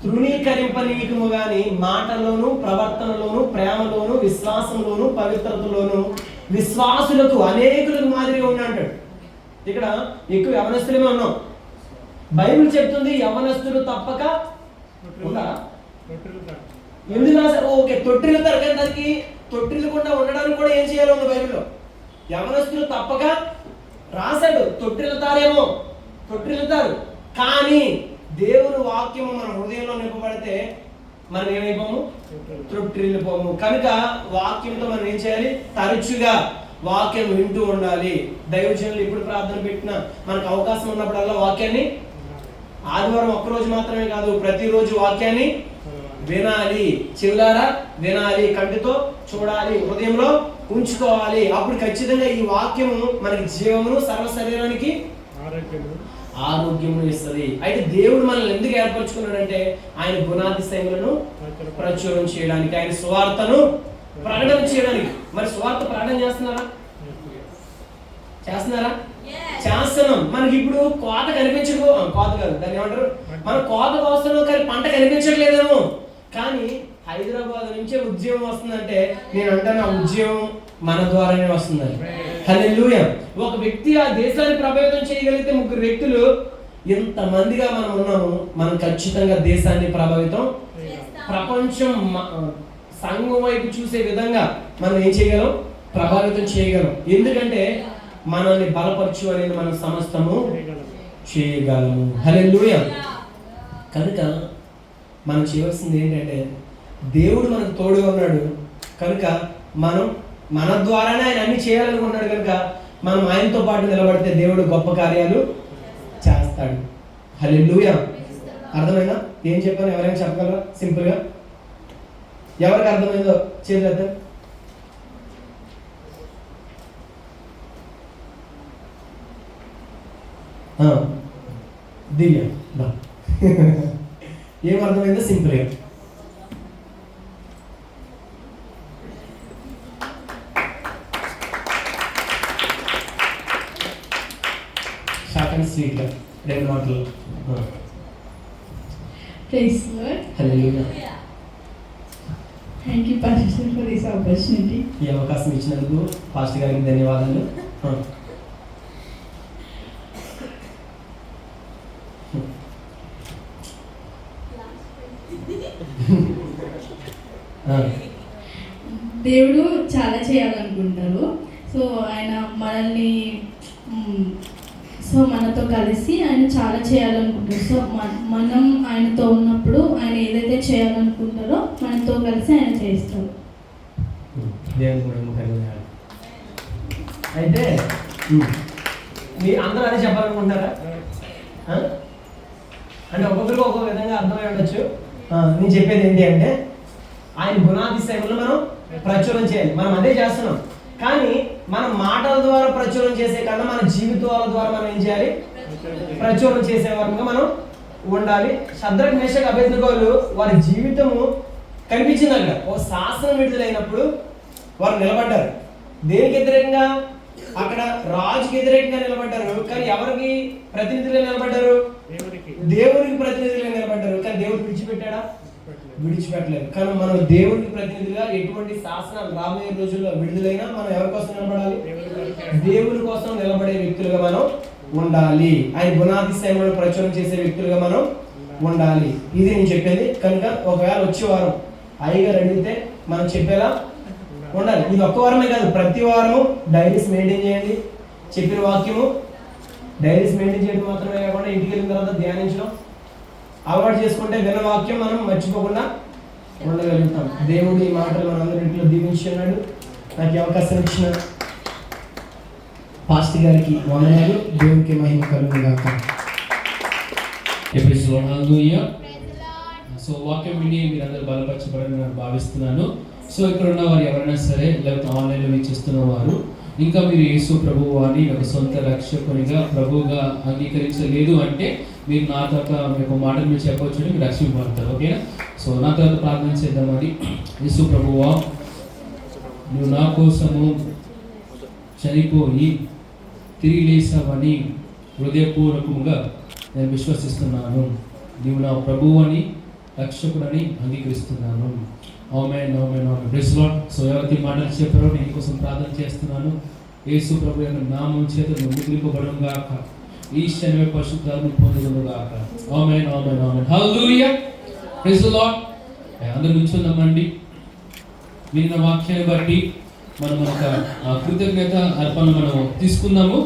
తృణీకరింపనీయకము గాని మాటలోను, ప్రవర్తనలోను, ప్రేమలోను, విశ్వాసంలోను, పవిత్రతలోను విశ్వాసులకు అనేకులకు మాదిరిగా ఉండి అంటాడు. ఇక్కడ ఎక్కువ యవనస్తులమే ఉన్నాం. బైబిల్ చెప్తుంది యవనస్తులు తప్పక ఉన్నారా? ఎందుకు రాశారు? ఓకే, తొట్టిల్లుతారు కానీ దానికి తొట్టిల్లకుండా ఉండడానికి కూడా ఏం చేయాలో ఉంది బైబిల్లో. యవనస్తులు తప్పక రాశాడు. తొట్టిల్లుతారు కానీ దేవుని వాక్యము మన హృదయంలో నింపబడితే మనం ఏమైపోము? తొట్టిల్లిపోము. కనుక వాక్యంతో మనం ఏం చేయాలి? తరచుగా వాక్యం వింటూ ఉండాలి. దైవజనులు ఇప్పుడు ప్రార్థన పెట్టినా మనకు అవకాశం ఉన్నప్పుడల్లా వాక్యాన్ని, ఆదివారం ఒక్కరోజు మాత్రమే కాదు ప్రతిరోజు వాక్యాన్ని వినాలి. చిల్లారా వినాలి, కంటితో చూడాలి, హృదయంలో ఉంచుకోవాలి. అప్పుడు ఖచ్చితంగా ఈ వాక్యము మనకి జీవమును, సర్వ శరీరానికి ఆరోగ్యమును ఇస్తుంది. అయితే దేవుడు మనల్ని ఎందుకు ఏర్పరచుకున్నాడంటే ఆయన గుణాతిశయములను ప్రచురం చేయడానికి, ఆయన సువార్తను ప్రకటన చేయడానికి. మరి సువార్త ప్రకటన చేస్తున్నారా? చేస్తున్నాం. మనకి ఇప్పుడు కోత కనిపించదు, కోత కాదు దాన్ని ఏమంటారు, మన కోత వస్తున్నాం కానీ పంట కనిపించట్లేదేమో. కానీ హైదరాబాద్ నుంచే ఉద్యమం వస్తుందంటే నేను అంటాను ఆ ఉద్యమం మన ద్వారానే వస్తుందని. హల్లెలూయా. ఒక వ్యక్తి ఆ దేశాన్ని ప్రభావితం చేయగలిగితే, ముగ్గురు వ్యక్తులు ఎంతమందిగా మనం ఉన్నాము, మనం ఖచ్చితంగా దేశాన్ని ప్రభావితం, ప్రపంచం సంఘం వైపు చూసే విధంగా మనం ఏం చేయగలం? ప్రభావితం చేయగలం. ఎందుకంటే మనల్ని బలపరచు అనేది మనం సమస్తము చేయగలము. హల్లెలూయా. కనుక మనం చేయవలసింది ఏంటంటే దేవుడు మనకు తోడుగా ఉన్నాడు కనుక మనం మన ద్వారానే ఆయన అన్ని చేయాలనుకున్నాడు కనుక మనం ఆయనతో పాటు నిలబడితే దేవుడు గొప్ప కార్యాలు చేస్తాడు. హల్లెలూయా. అర్థమైందా? ఏం చెప్పాను? ఎవరైనా చెప్పగలరా సింపుల్గా? ఎవరికి అర్థమైందో చేద్దాం. దివ్య ఏం అర్థమైందో సింపుల్గా. షార్ట్ అండ్ స్వీట్గా 2 మాటలు. Praise Lord. Hallelujah. Thank you Pastor for this opportunity. ఈ అవకాశం ఇచ్చినందుకు పాస్టర్ గారికి ధన్యవాదాలు. దేవుడు చాలా చేయాలనుకుంటారు. సో ఆయన మనల్ని సో మనతో కలిసి ఆయన చాలా చేయాలనుకుంటారు. సో మనం ఆయనతో ఉన్నప్పుడు ఆయన ఏదైతే చేయాలనుకుంటారో మనతో కలిసి ఆయన చేస్తారు. అయితే మీ అందరూ అదే చెప్పాలనుకుంటారా? అంటే ఒక్కొక్కరికి ఒక్కొక్క విధంగా అర్థమై ఉండొచ్చు. నేను చెప్పేది ఏంటి అంటే ఆయన గుణాతిశయములను మనం ప్రచురం చేయాలి. మనం అదే చేస్తున్నాం. కానీ మన మాటల ద్వారా ప్రచురం చేసే కన్నా మన జీవితాల ద్వారా మనం ఏం చేయాలి? ప్రచురం చేసే వారంగా మనం ఉండాలి. శద్రక్ మేషక్ అబేద్నెగోలు వారి జీవితము కనిపించింది అక్కడ. ఓ శాసనం విడుదలైనప్పుడు వారు నిలబడ్డారు. దేనికి వ్యతిరేకంగా? అక్కడ రాజుకి వ్యతిరేకంగా నిలబడ్డారు. కానీ ఎవరికి ప్రతినిధులుగా నిలబడ్డారు? దేవునికి ప్రతినిధులుగా నిలబడ్డారు. కానీ దేవుడు విడిచిపెట్టాడా? విడిచిపెట్టలేదు. కానీ మనం దేవునికి ప్రతినిధిగా ఎటువంటి శాసనాలు రాబోయే రోజుల్లో విడుదలైనా మనం ఎవరి కోసం నిలబడాలి? దేవుని కోసం నిలబడే వ్యక్తులుగా మనం ఉండాలి. ఆయన గుణాతిశయములను ప్రచురం చేసే వ్యక్తులుగా మనం ఉండాలి. ఇది నేను చెప్పేది. కనుక ఒకవేళ వచ్చే వారం అయ్యగారు అడిగితే మనం చెప్పేలా ఉండాలి. ఇది ఒక్క వారమే కాదు, ప్రతి వారము డైరీస్ మెయింటైన్ చేయండి. చెప్పిన వాక్యము డైరీస్ మెయింటైన్ చేయడం మాత్రమే కాకుండా ఇంటికి వెళ్ళిన తర్వాత ధ్యానించడం అలవాటు చేసుకుంటే విన్న వాక్యం మనం మర్చిపోకుండా ఉండగలుగుతాం. దేవుడు ఈ మాటలు మనందరింటిలో దీవించి ఉన్నాడు. నాకు అవకాశం ఇచ్చిన పాస్టర్ గారికి వందనాలు. దేవునికి మహిమ కలుగుగాక. సో వాక్యం విని మీరందరూ బలపరచబడని నేను భావిస్తున్నాను. సో ఇక్కడ ఉన్న వారు ఎవరైనా సరే లేకపోతే ఆన్లైన్లో వీక్షిస్తున్న వారు ఇంకా మీరు యేసు ప్రభువు అని ఒక సొంత రక్షకునిగా ప్రభువుగా అంగీకరించలేదు అంటే మీరు నా తర్వాత మీకు మాటలు మీరు చెప్పవచ్చు, మీరు రక్షింపబడతారు. ఓకేనా? సో నా తర్వాత ప్రార్థన చేద్దామని. యేసు ప్రభువా, నువ్వు నా కోసము చనిపోయి తిరిగి లేసావని హృదయపూర్వకంగా నేను విశ్వసిస్తున్నాను. నీవు నా ప్రభువు అని రక్షకుడని అంగీకరిస్తున్నాను. Amen, amen, amen. Praise Lord. So ఎవరికి మాటలు చెప్పారో నేను కోసం ప్రార్థన చేస్తున్నాను. యేసు ప్రభు యొక్క నామం చేత నువ్వు ముద్రింపబడును గాక. ఈ క్షణమే పరిశుద్ధాత్మ పొందుదును గాక. Amen, amen, amen. Hallelujah. Praise Lord. అందరూ నిల్చుందామండి. విన్న వాక్యాన్ని బట్టి మనం ఒక కృతజ్ఞత అర్పణ మనం తీసుకుందాము.